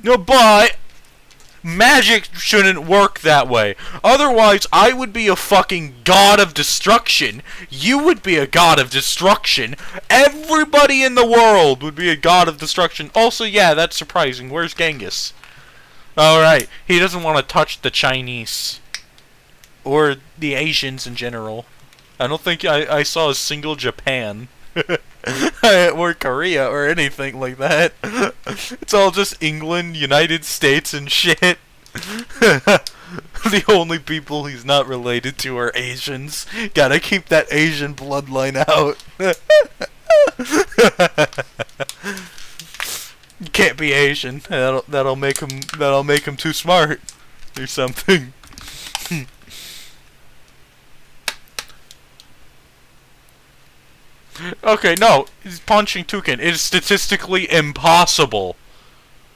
No, but magic shouldn't work that way. Otherwise, I would be a fucking god of destruction. You would be a god of destruction. Everybody in the world would be a god of destruction. Also, yeah, that's surprising. Where's Genghis? Alright, he doesn't want to touch the Chinese. Or the Asians in general. I don't think I saw a single Japan. Or Korea or anything like that. It's all just England, United States, and shit. The only people he's not related to are Asians. Gotta keep that Asian bloodline out. You can't be Asian. That'll make him too smart or something. Okay, no, he's punching toucan. It is statistically impossible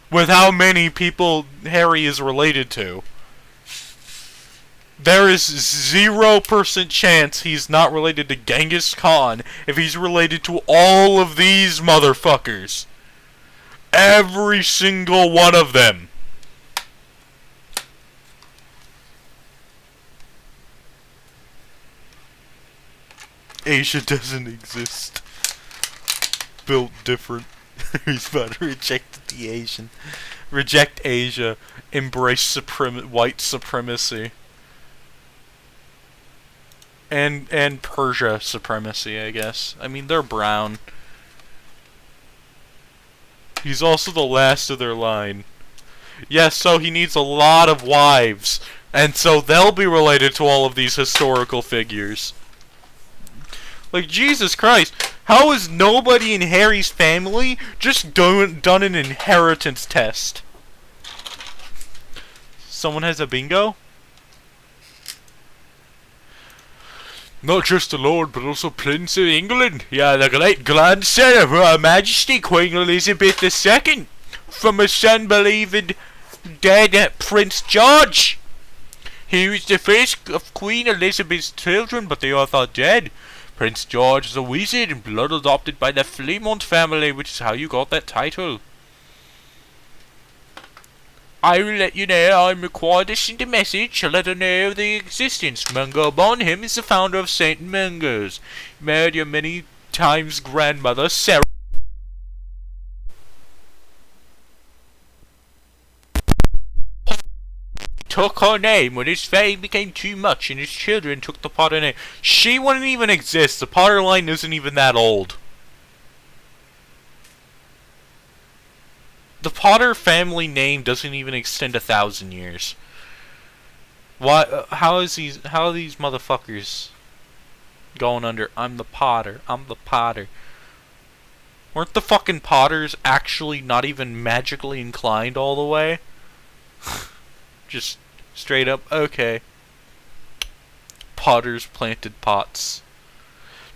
with how many people Harry is related to. There is 0% chance he's not related to Genghis Khan if he's related to all of these motherfuckers. Every single one of them. Asia doesn't exist. Built different. He's about to reject the Asian. Reject Asia. Embrace white supremacy. And Persia supremacy, I guess. I mean, they're brown. He's also the last of their line. Yes, so he needs a lot of wives. And so they'll be related to all of these historical figures. Like, Jesus Christ, how is nobody in Harry's family just done an inheritance test? Someone has a bingo? Not just the Lord, but also Prince of England. Yeah, the great grandson of Her Majesty Queen Elizabeth II. From her son believed dead Prince George. He was the first of Queen Elizabeth's children, but they all thought dead. Prince George is a wizard and blood adopted by the Fremont family, which is how you got that title. I will let you know I'm required to send a message to let her know of the existence. Mungo upon him is the founder of St. Mungo's. Married your many times grandmother, Sarah. Took her name when his fame became too much and his children took the Potter name. She wouldn't even exist. The Potter line isn't even that old. The Potter family name doesn't even extend 1,000 years. Why? How are these motherfuckers going under? I'm the Potter. I'm the Potter. Weren't the fucking Potters actually not even magically inclined all the way? Just straight up, okay. Potters planted pots.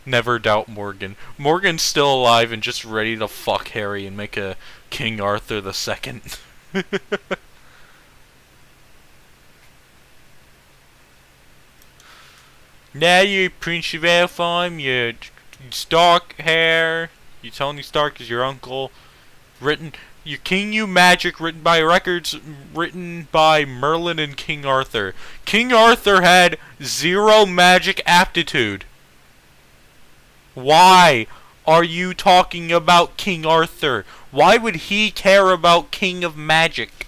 Never doubt Morgan. Morgan's still alive and just ready to fuck Harry and make a King Arthur II. Now you're Prince of Elfheim, you're Stark hair, you Tony Stark is your uncle. Your King You Magic, written by records written by Merlin and King Arthur. King Arthur had 0 magic aptitude. Why are you talking about King Arthur? Why would he care about King of Magic?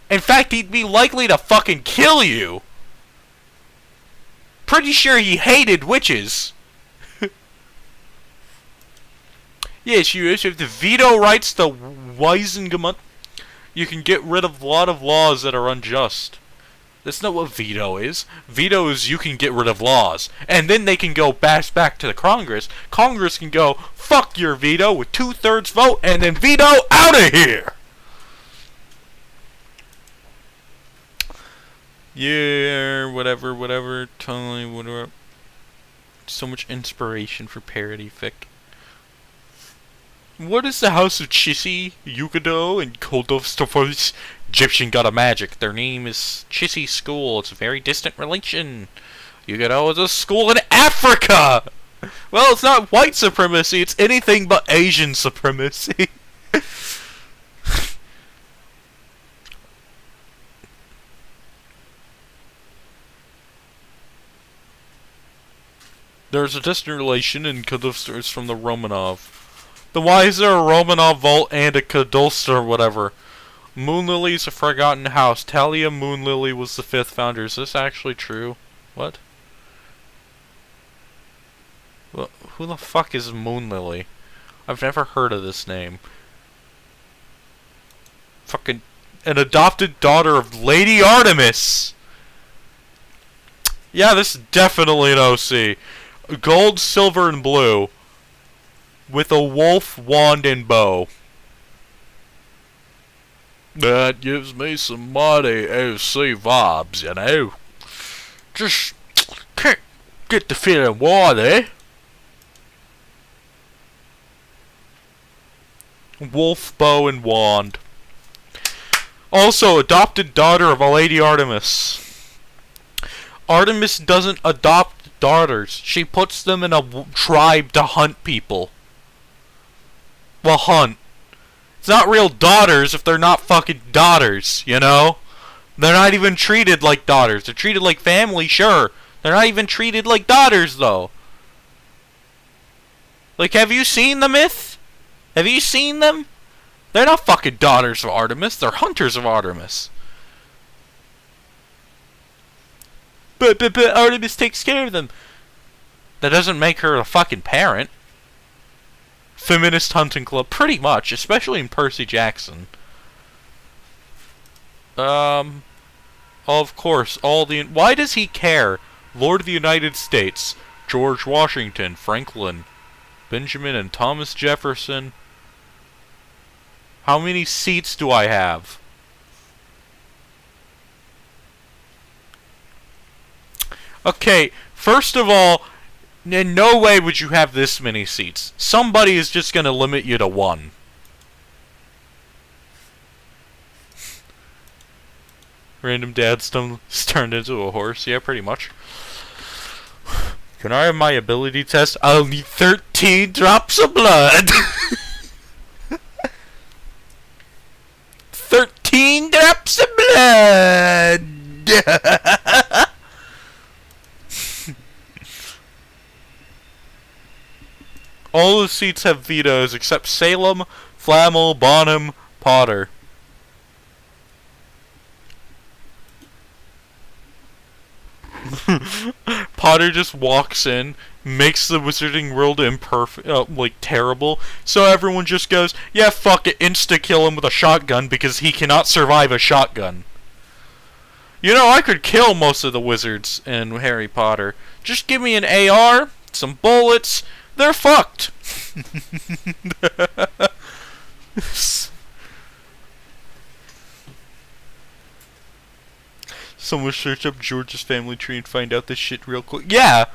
In fact, he'd be likely to fucking kill you. Pretty sure he hated witches. Yes, you have the veto rights to Weisengemut. You can get rid of a lot of laws that are unjust. That's not what veto is. Veto is you can get rid of laws. And then they can go back to the Congress. Congress can go, fuck your veto with 2/3 vote, and then veto out of here! Yeah, whatever, totally, whatever. So much inspiration for parody fic. What is the House of Chissy, Yukado, and Koldovstofos? Egyptian god of magic. Their name is Chissy School. It's a very distant relation. Yukado is a school in Africa! Well, it's not white supremacy, it's anything but Asian supremacy. There's a distant relation in Kodolsters from the Romanov. Then why is there a Romanov vault and a Kodolster or whatever? Moonlily's a forgotten house. Talia Moonlily was the 5th founder. Is this actually true? What? Well, who the fuck is Moonlily? I've never heard of this name. Fucking an adopted daughter of Lady Artemis! Yeah, this is definitely an OC. Gold, silver, and blue. With a wolf, wand, and bow. That gives me some mighty OC vibes, you know. Just can't get the feeling why there. Wolf, bow, and wand. Also, adopted daughter of a Lady Artemis. Artemis doesn't adopt daughters. She puts them in a tribe to hunt people. Well, hunt. It's not real daughters if they're not fucking daughters, you know? They're not even treated like daughters. They're treated like family, sure. They're not even treated like daughters, though. Like, have you seen the myth? Have you seen them? They're not fucking daughters of Artemis. They're hunters of Artemis. But Artemis takes care of them. That doesn't make her a fucking parent. Feminist hunting club, pretty much, especially in Percy Jackson. Of course, why does he care? Lord of the United States, George Washington, Franklin, Benjamin and Thomas Jefferson. How many seats do I have? Okay, first of all, in no way would you have this many seats. Somebody is just going to limit you to 1. Random dad turned into a horse. Yeah, pretty much. Can I have my ability test? I'll need 13 drops of blood. 13 drops All the seats have vetoes except Salem, Flamel, Bonham, Potter. Potter just walks in, makes the wizarding world imperfect, like terrible, so everyone just goes, yeah, fuck it, insta-kill him with a shotgun because he cannot survive a shotgun. You know, I could kill most of the wizards in Harry Potter. Just give me an AR, some bullets, they're fucked. Someone search up George's family tree and find out this shit real quick. Yeah!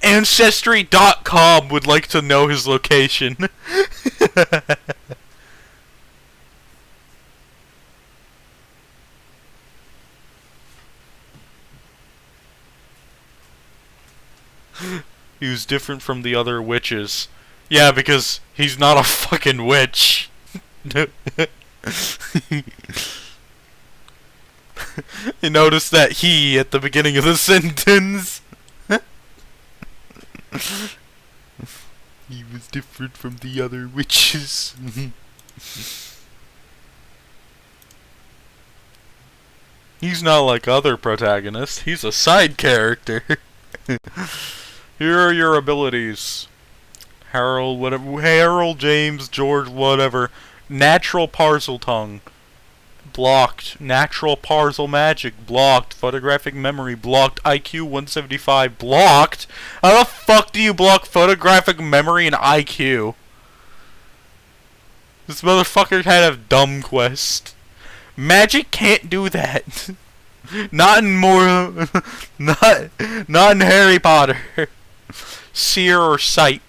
Ancestry.com would like to know his location. He was different from the other witches. Yeah, because he's not a fucking witch. You notice that he at the beginning of the sentence. He was different from the other witches. He's not like other protagonists. He's a side character. Here are your abilities. Harold, whatever. Harold, James, George, whatever. Natural Parcel Tongue. Blocked. Natural Parcel Magic. Blocked. Photographic Memory. Blocked. IQ 175. Blocked? How the fuck do you block Photographic Memory and IQ? This motherfucker had a dumb quest. Magic can't do that. Not in more... not in Harry Potter. Seer or Sight.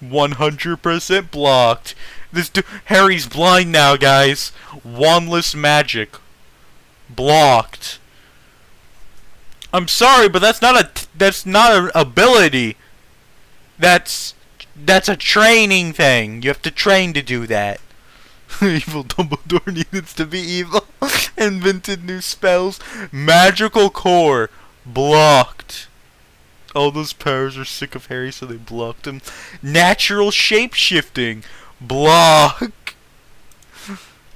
100% blocked. This Harry's blind now, guys. Wandless magic. Blocked. I'm sorry, but that's not an ability. That's a training thing. You have to train to do that. Evil Dumbledore needs to be evil. Invented new spells. Magical core. Blocked. All those powers are sick of Harry, so they blocked him. Natural shape-shifting. Block.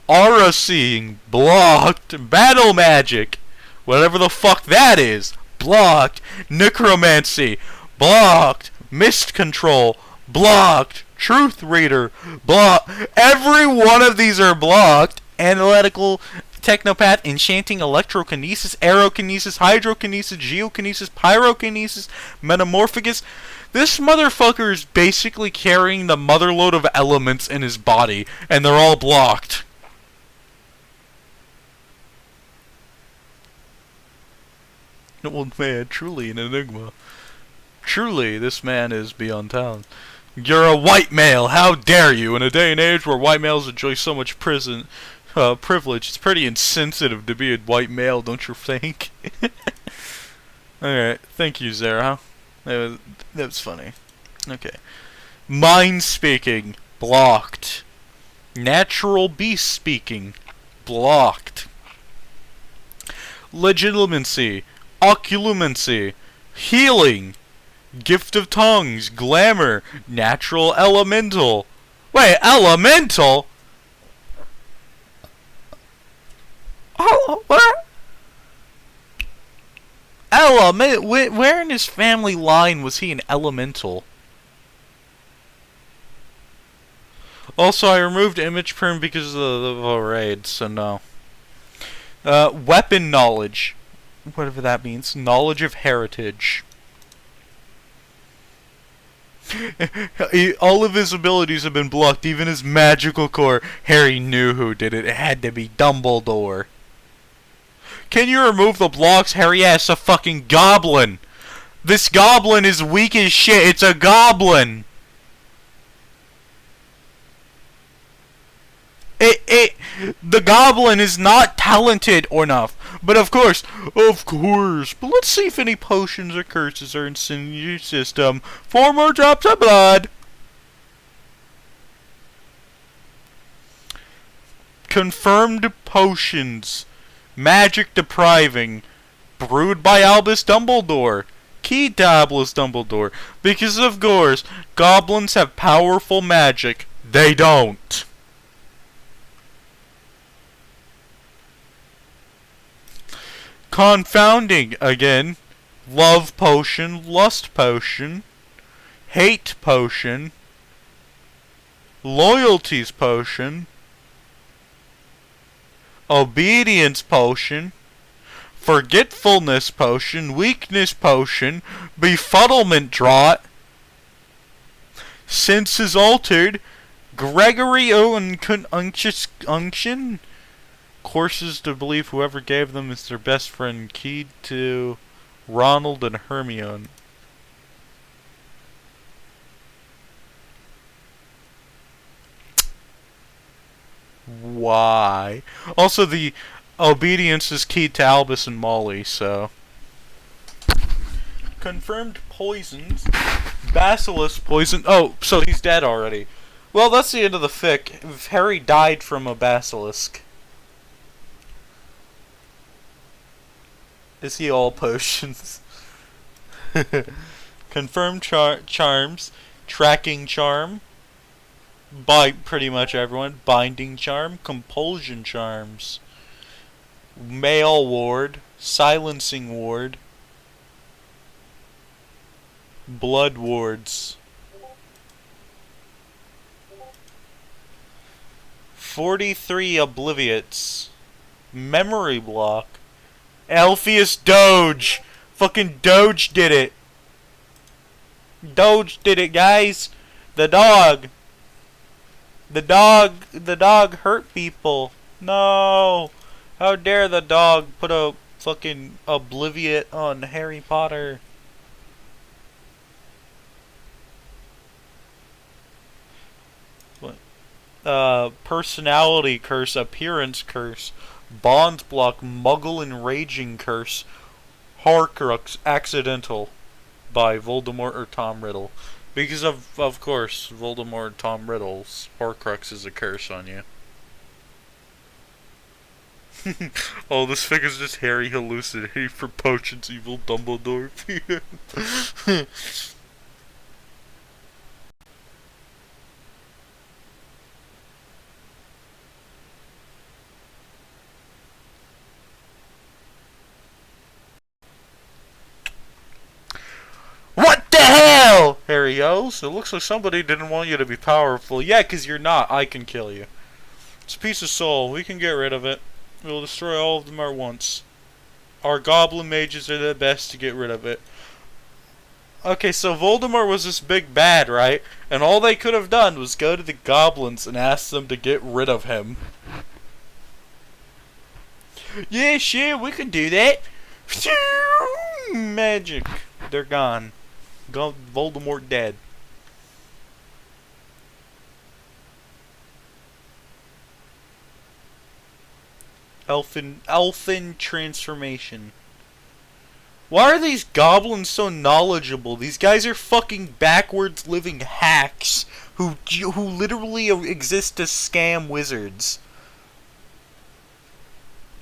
Aura seeing. Blocked. Battle magic. Whatever the fuck that is. Blocked. Necromancy. Blocked. Mist control. Blocked. Truth reader. Blocked. Every one of these are blocked. Analytical, technopath, enchanting, electrokinesis, aerokinesis, hydrokinesis, geokinesis, pyrokinesis, metamorphagus. This motherfucker is basically carrying the motherload of elements in his body, and they're all blocked. Old man, truly an enigma. Truly, this man is beyond talent. You're a white male, how dare you? In a day and age where white males enjoy so much privilege, it's pretty insensitive to be a white male, don't you think? Alright, thank you, Zara. That was funny. Okay. Mind speaking. Blocked. Natural beast speaking. Blocked. Legitimacy. Occlumency. Healing. Gift of tongues. Glamour. Natural elemental. Wait, elemental? Oh, what? Where in his family line was he an elemental? Also, I removed image perm because of the raid, so no. Weapon knowledge. Whatever that means. Knowledge of heritage. All of his abilities have been blocked, even his magical core. Harry knew who did it. It had to be Dumbledore. Can you remove the blocks? Harry asked a fucking goblin. This goblin is weak as shit. It's a goblin. The goblin is not talented enough. But of course. But let's see if any potions or curses are in your system. 4 more drops of blood. Confirmed potions. Magic depriving. Brewed by Albus Dumbledore. Key to Albus Dumbledore. Because of course, goblins have powerful magic. They don't. Confounding, again. Love potion, lust potion, hate potion, loyalties potion, obedience potion, forgetfulness potion, weakness potion, befuddlement draught, senses altered, Gregory unction, courses to believe whoever gave them is their best friend, keyed to Ronald and Hermione. Why? Also, the obedience is keyed to Albus and Molly, so. Confirmed poisons. Basilisk poison. Oh, so he's dead already. Well, that's the end of the fic. Harry died from a basilisk. Is he all potions? Confirmed charms. Tracking charm. By pretty much everyone. Binding charm. Compulsion charms. Mail ward. Silencing ward. Blood wards. 43 obliviates. Memory block. Alpheus Doge! Fucking Doge did it! Doge did it, guys! The dog! The dog hurt people! No! How dare the dog put a fucking obliviate on Harry Potter? What? Personality curse, appearance curse. Bond block, Muggle enraging curse, Horcrux accidental, by Voldemort or Tom Riddle. Because of course, Voldemort and Tom Riddle's Horcrux is a curse on you. Oh, this figure's just Harry hallucinating for potions, evil Dumbledore. What the hell? Harry yells. It looks like somebody didn't want you to be powerful. Yeah, 'cause you're not. I can kill you. It's a piece of soul. We can get rid of it. We'll destroy all of them at once. Our goblin mages are the best to get rid of it. Okay, so Voldemort was this big bad, right? And all they could have done was go to the goblins and ask them to get rid of him. Yeah, sure, we can do that. Magic. They're gone. Voldemort dead. Elfin transformation. Why are these goblins so knowledgeable? These guys are fucking backwards living hacks who literally exist to scam wizards.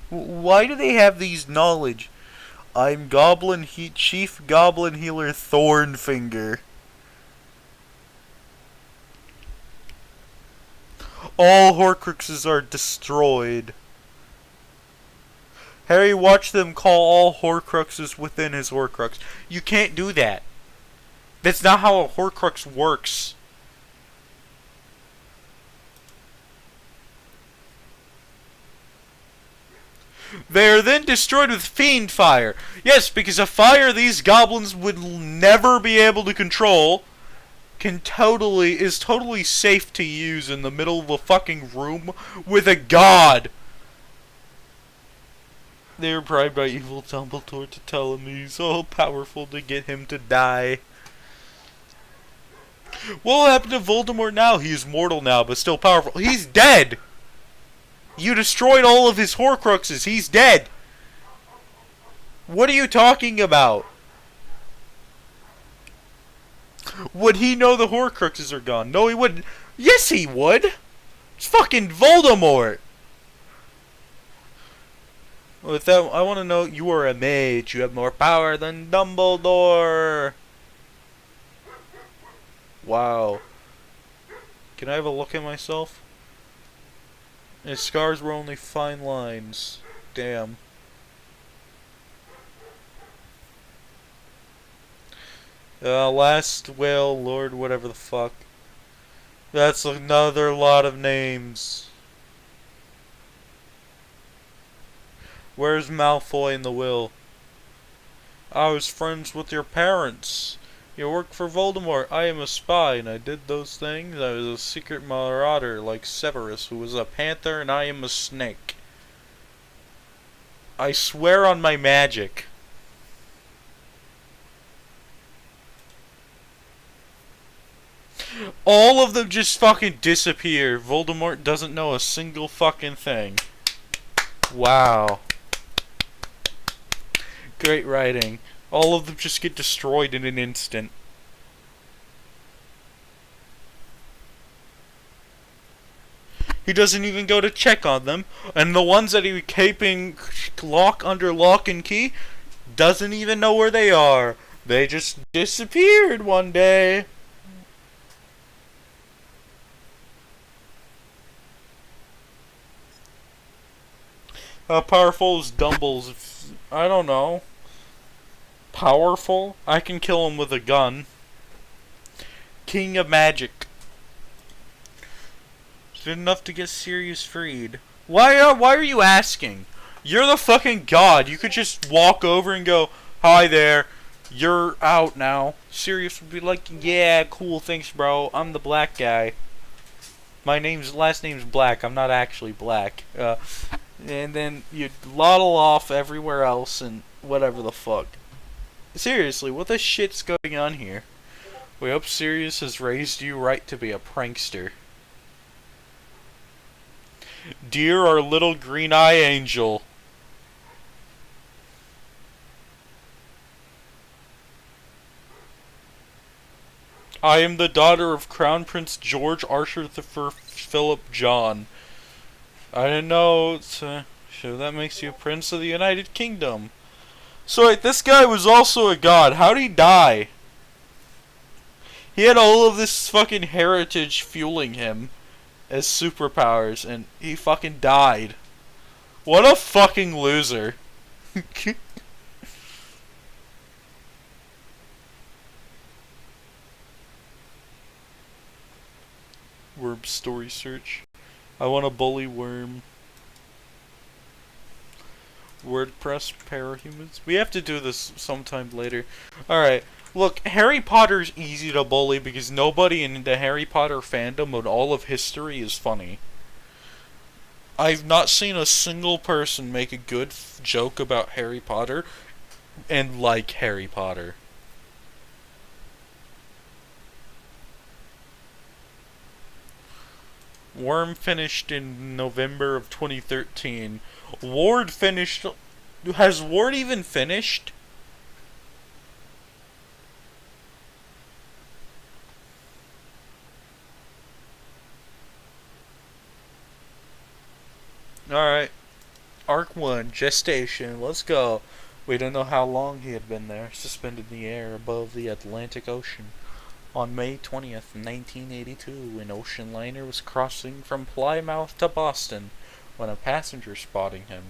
Why do they have these knowledge? I'm Chief Goblin Healer Thornfinger. All Horcruxes are destroyed. Harry watched them call all Horcruxes within his Horcrux. You can't do that. That's not how a Horcrux works. They are then destroyed with fiend fire. Yes, because a fire these goblins would never be able to control is totally safe to use in the middle of a fucking room with a god. They were bribed by evil Dumbledore to tell him he's all powerful to get him to die. What will happen to Voldemort now? He is mortal now, but still powerful. He's dead! You destroyed all of his Horcruxes. He's dead. What are you talking about? Would he know the Horcruxes are gone? No, he wouldn't. Yes, he would. It's fucking Voldemort. With that, I want to know, you are a mage. You have more power than Dumbledore. Wow. Can I have a look at myself? His scars were only fine lines. Damn. Last whale, Lord, whatever the fuck. That's another lot of names. Where's Malfoy in the will? I was friends with your parents. You work for Voldemort. I am a spy, and I did those things. I was a secret marauder like Severus, who was a panther, and I am a snake. I swear on my magic. All of them just fucking disappear. Voldemort doesn't know a single fucking thing. Wow. Great writing. All of them just get destroyed in an instant. He doesn't even go to check on them. And the ones that he was keeping under lock and key doesn't even know where they are. They just disappeared one day. How powerful is Dumbles? I don't know. Powerful? I can kill him with a gun. King of Magic. Good enough to get Sirius freed. Why are you asking? You're the fucking god. You could just walk over and go, "Hi there, you're out now." Sirius would be like, "Yeah, cool, thanks, bro. I'm the black guy. My last name's Black. I'm not actually black." And then you'd lottle off everywhere else and whatever the fuck. Seriously, what the shit's going on here? We hope Sirius has raised you right to be a prankster. Dear our little green eye angel. I am the daughter of Crown Prince George Arthur Philip John. I didn't know, so that makes you a Prince of the United Kingdom. So wait, this guy was also a god. How'd he die? He had all of this fucking heritage fueling him as superpowers, and he fucking died. What a fucking loser. Worm story search. I want to bully Worm. WordPress parahumans. We have to do this sometime later. Alright. Look, Harry Potter's easy to bully because nobody in the Harry Potter fandom in all of history is funny. I've not seen a single person make a good joke about Harry Potter and like Harry Potter. Worm finished in November of 2013. Ward finished... Has Ward even finished? Alright. Arc 1, gestation. Let's go. We don't know how long he had been there, suspended in the air above the Atlantic Ocean. On May 20th, 1982, an ocean liner was crossing from Plymouth to Boston when a passenger spotting him.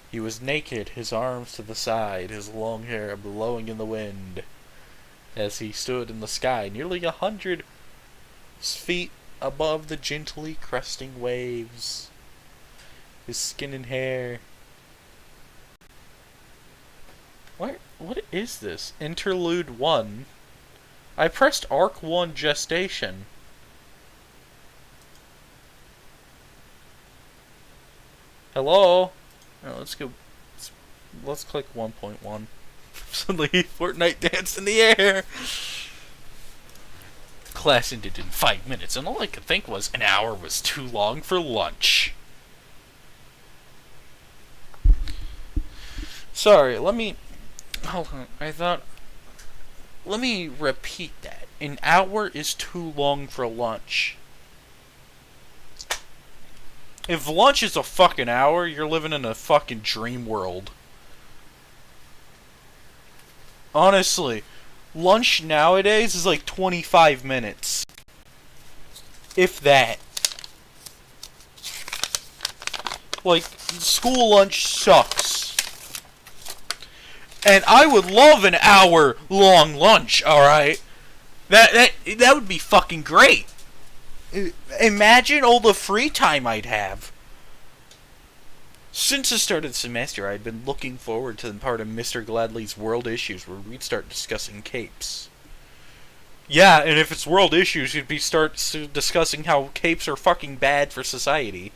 He was naked, his arms to the side, his long hair blowing in the wind, as he stood in the sky nearly 100 feet above the gently cresting waves. His skin and hair... What is this? Interlude 1. I pressed Arc 1 gestation. Hello? Oh, let's go. Let's click 1.1. Suddenly, Fortnite danced in the air. Class ended in 5 minutes, and all I could think was an hour was too long for lunch. Sorry, let me... Hold on, let me repeat that. An hour is too long for lunch. If lunch is a fucking hour, you're living in a fucking dream world. Honestly, lunch nowadays is like 25 minutes. If that. Like, school lunch sucks. And I would love an hour-long lunch, alright? That would be fucking great. Imagine all the free time I'd have. Since the start of the semester, I'd been looking forward to the part of Mr. Gladley's World Issues where we'd start discussing capes. Yeah, and if it's world issues, you'd start discussing how capes are fucking bad for society.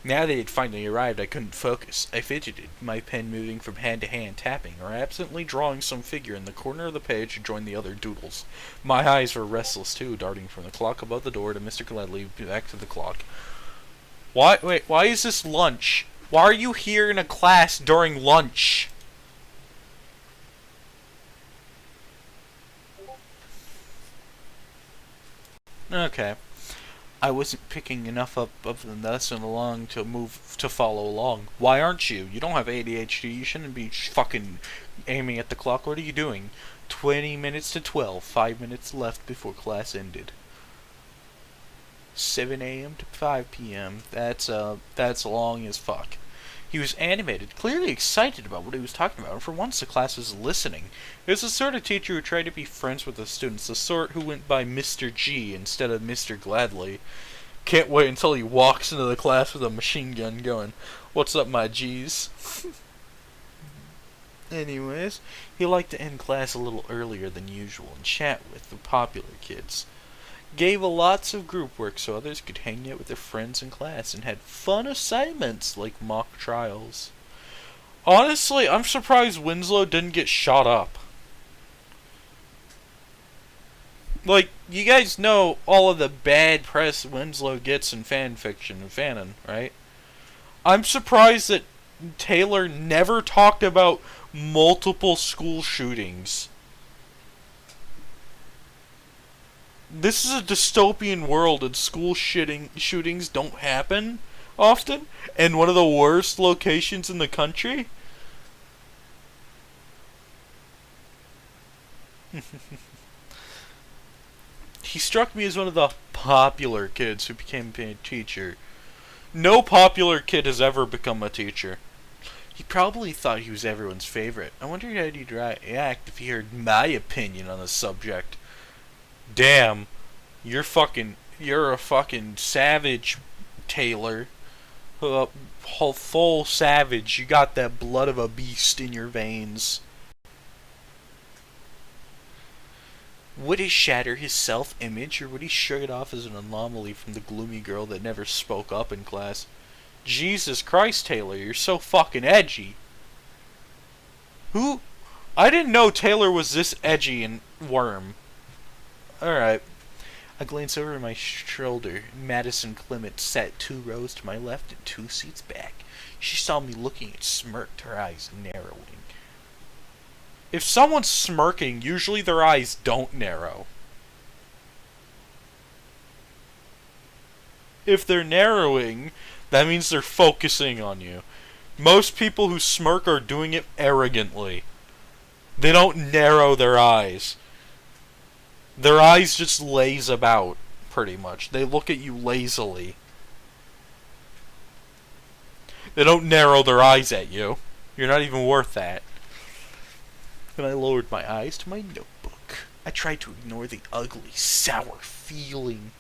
Now that it had finally arrived, I couldn't focus. I fidgeted, my pen moving from hand to hand, tapping, or absently drawing some figure in the corner of the page to join the other doodles. My eyes were restless too, darting from the clock above the door to Mr. Gladley, back to the clock. Why is this lunch? Why are you here in a class during lunch? Okay. I wasn't picking enough up of the lesson along to follow along. Why aren't you? You don't have ADHD. You shouldn't be fucking aiming at the clock. What are you doing? 20 minutes to 12. 5 minutes left before class ended. 7 a.m. to 5 p.m. That's long as fuck. He was animated, clearly excited about what he was talking about, and for once the class was listening. He was the sort of teacher who tried to be friends with the students, the sort who went by Mr. G instead of Mr. Gladley. Can't wait until he walks into the class with a machine gun going, "What's up, my G's?" Anyways, he liked to end class a little earlier than usual and chat with the popular kids. Gave lots of group work so others could hang out with their friends in class and had fun assignments like mock trials. Honestly, I'm surprised Winslow didn't get shot up. Like, you guys know all of the bad press Winslow gets in fan fiction and fanon, right? I'm surprised that Taylor never talked about multiple school shootings. This is a dystopian world and school shootings don't happen often, and one of the worst locations in the country. He struck me as one of the popular kids who became a teacher. No popular kid has ever become a teacher. He probably thought he was everyone's favorite. I wonder how he'd react if he heard my opinion on the subject. Damn, you're a fucking savage, Taylor. Full savage. You got that blood of a beast in your veins. Would he shatter his self-image, or would he shrug it off as an anomaly from the gloomy girl that never spoke up in class? Jesus Christ, Taylor, you're so fucking edgy. Who? I didn't know Taylor was this edgy and worm. Alright. I glanced over my shoulder. Madison Clement sat 2 rows to my left and 2 seats back. She saw me looking and smirked, her eyes narrowing. If someone's smirking, usually their eyes don't narrow. If they're narrowing, that means they're focusing on you. Most people who smirk are doing it arrogantly. They don't narrow their eyes. Their eyes just laze about, pretty much. They look at you lazily. They don't narrow their eyes at you. You're not even worth that. Then I lowered my eyes to my notebook. I tried to ignore the ugly, sour feeling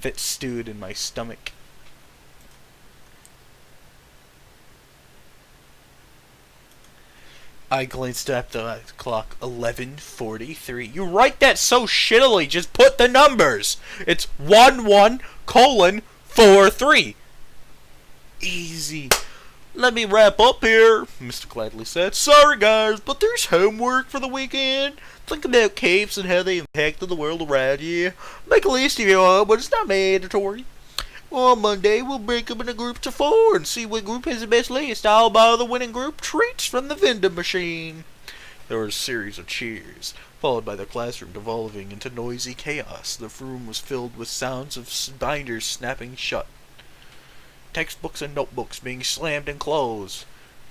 that stewed in my stomach. I glanced at the clock. 11:43. You write that so shittily. Just put the numbers. It's 11:43. Easy. Let me wrap up here, Mr. Gladley said. Sorry, guys, but there's homework for the weekend. Think about capes and how they impacted the world around you. Make a list if you want, but it's not mandatory. On Monday, we'll break them into groups of 4 and see what group has the best list. I'll buy the winning group treats from the vending machine. There was a series of cheers, followed by the classroom devolving into noisy chaos. The room was filled with sounds of binders snapping shut, textbooks and notebooks being slammed and closed,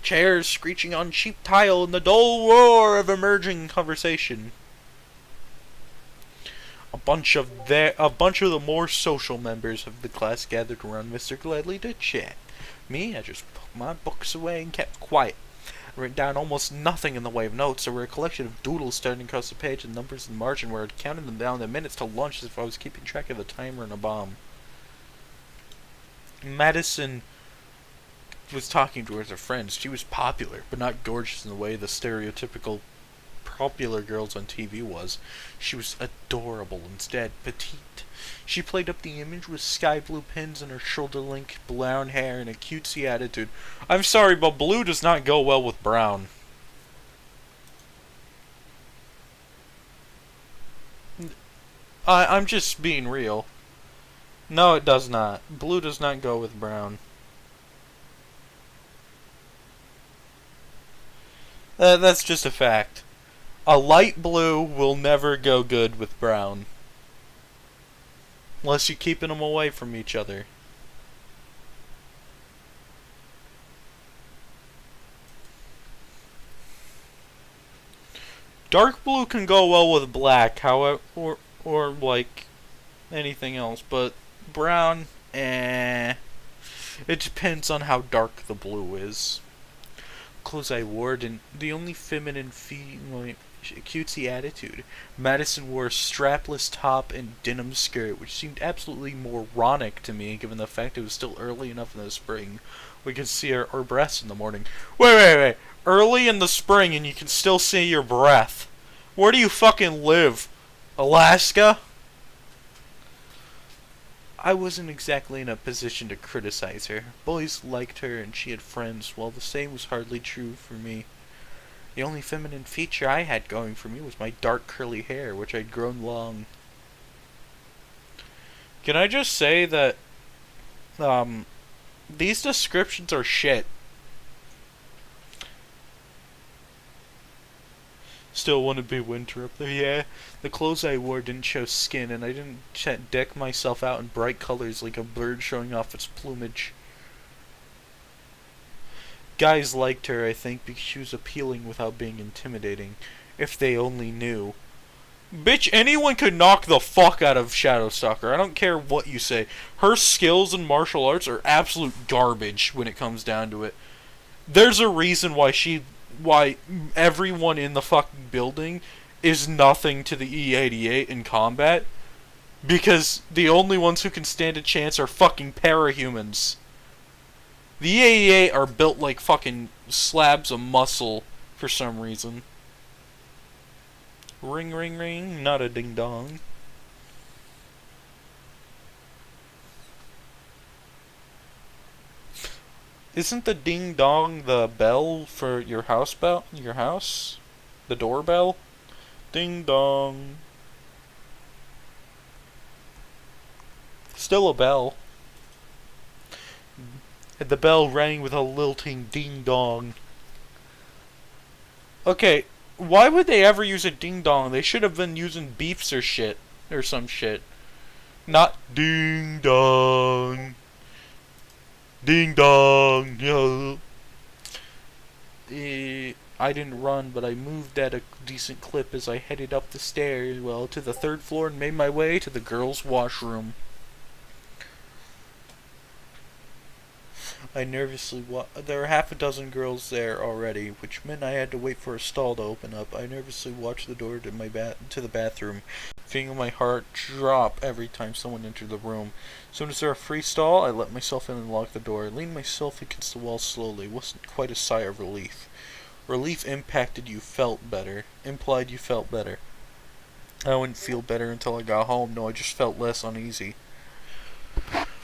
chairs screeching on cheap tile, and the dull roar of emerging conversation. A bunch of the more social members of the class gathered around Mr. Gladly to chat. Me, I just put my books away and kept quiet. I wrote down almost nothing in the way of notes. There were a collection of doodles starting across the page and numbers in the margin where I'd counted them down the minutes to lunch as if I was keeping track of the timer in a bomb. Madison was talking to her as a friend. She was popular, but not gorgeous in the way the stereotypical popular girls on TV was. She was adorable, instead petite. She played up the image with sky blue pins in her shoulder-length brown hair and a cutesy attitude. I'm sorry, but blue does not go well with brown. I'm just being real. No, it does not. Blue does not go with brown. That's just a fact. A light blue will never go good with brown. Unless you're keeping them away from each other. Dark blue can go well with black, however, or like anything else, but brown, It depends on how dark the blue is. Clothes I wore, and the only feminine cutesy attitude. Madison wore a strapless top and denim skirt, which seemed absolutely moronic to me, given the fact it was still early enough in the spring. We could see our breaths in the morning. Wait. Early in the spring and you can still see your breath. Where do you fucking live? Alaska? I wasn't exactly in a position to criticize her. Boys liked her and she had friends, while the same was hardly true for me. The only feminine feature I had going for me was my dark curly hair, which I'd grown long. Can I just say that, these descriptions are shit. Still want to be winter up there, yeah. The clothes I wore didn't show skin, and I didn't deck myself out in bright colors like a bird showing off its plumage. Guys liked her, I think, because she was appealing without being intimidating. If they only knew. Bitch, anyone could knock the fuck out of Shadowstalker. I don't care what you say. Her skills in martial arts are absolute garbage when it comes down to it. There's a reason why everyone in the fucking building is nothing to the E88 in combat. Because the only ones who can stand a chance are fucking parahumans. The E88 are built like fucking slabs of muscle for some reason. Ring, ring, ring, not a ding dong. Isn't the ding dong the bell for your house bell? Your house? The doorbell? Ding dong. Still a bell. The bell rang with a lilting ding dong. Okay, why would they ever use a ding dong? They should have been using beeps or shit. Or some shit. Not ding dong. Ding dong. Yo. I didn't run, but I moved at a decent clip as I headed up the stairs, to the third floor and made my way to the girls' washroom. I nervously there were half a dozen girls there already, which meant I had to wait for a stall to open up. I nervously watched the door to the bathroom, feeling my heart drop every time someone entered the room. As soon as there was a free stall, I let myself in and locked the door. I leaned myself against the wall slowly. It wasn't quite a sigh of relief. Relief implied you felt better. I wouldn't feel better until I got home. No, I just felt less uneasy.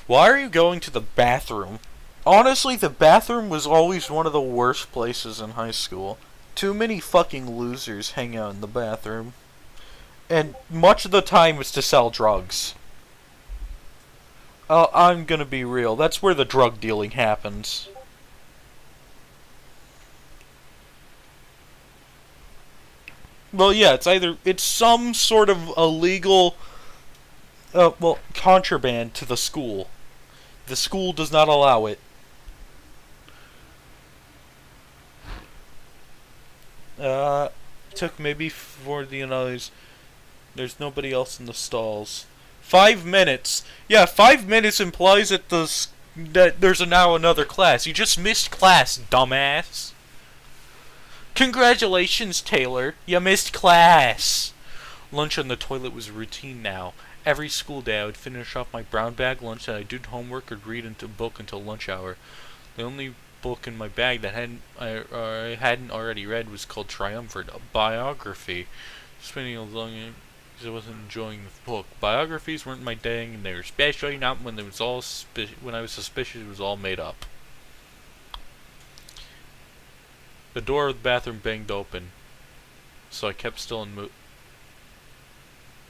Why are you going to the bathroom? Honestly, the bathroom was always one of the worst places in high school. Too many fucking losers hang out in the bathroom. And much of the time it's to sell drugs. I'm gonna be real. That's where the drug dealing happens. Well, yeah, it's some sort of illegal, contraband to the school. The school does not allow it. Uh, Took maybe for the others. There's nobody else in the stalls. 5 minutes. Yeah, 5 minutes implies that there's now another class. You just missed class, dumbass. Congratulations, Taylor. You missed class. Lunch on the toilet was routine now. Every school day I would finish off my brown bag lunch and I'd do homework or read into a book until lunch hour. The only book in my bag that I hadn't already read was called Triumvirate, a biography. Spending a long because I wasn't enjoying the book. Biographies weren't my thing, and they were especially not when when I was suspicious it was all made up. The door of the bathroom banged open, so I kept still and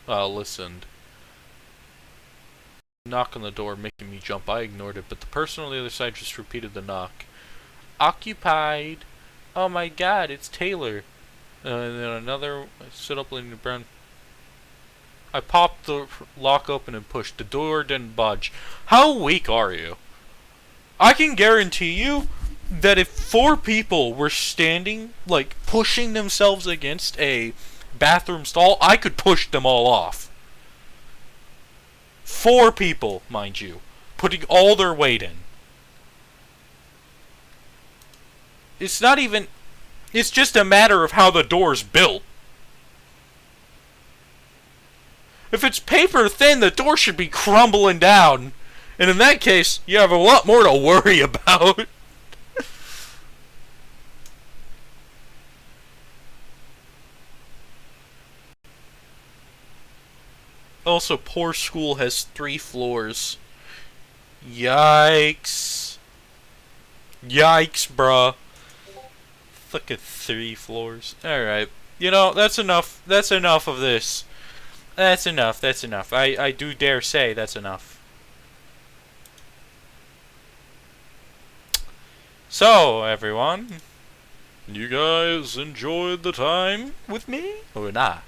listened. Knock on the door making me jump. I ignored it, but the person on the other side just repeated the knock. Occupied. Oh my God, it's Taylor. And then another. I stood up, leaning brown. I popped the lock open and pushed. The door didn't budge. How weak are you? I can guarantee you that if 4 people were standing, like, pushing themselves against a bathroom stall, I could push them all off. 4 people, mind you, putting all their weight in. It's not even... It's just a matter of how the door's built. If it's paper thin, the door should be crumbling down. And in that case, you have a lot more to worry about. Also, poor school has 3 floors. Yikes. Yikes, bruh. Look at 3 floors. Alright. You know, that's enough. That's enough of this. That's enough. That's enough. I do dare say that's enough. So, everyone, you guys enjoyed the time with me or not?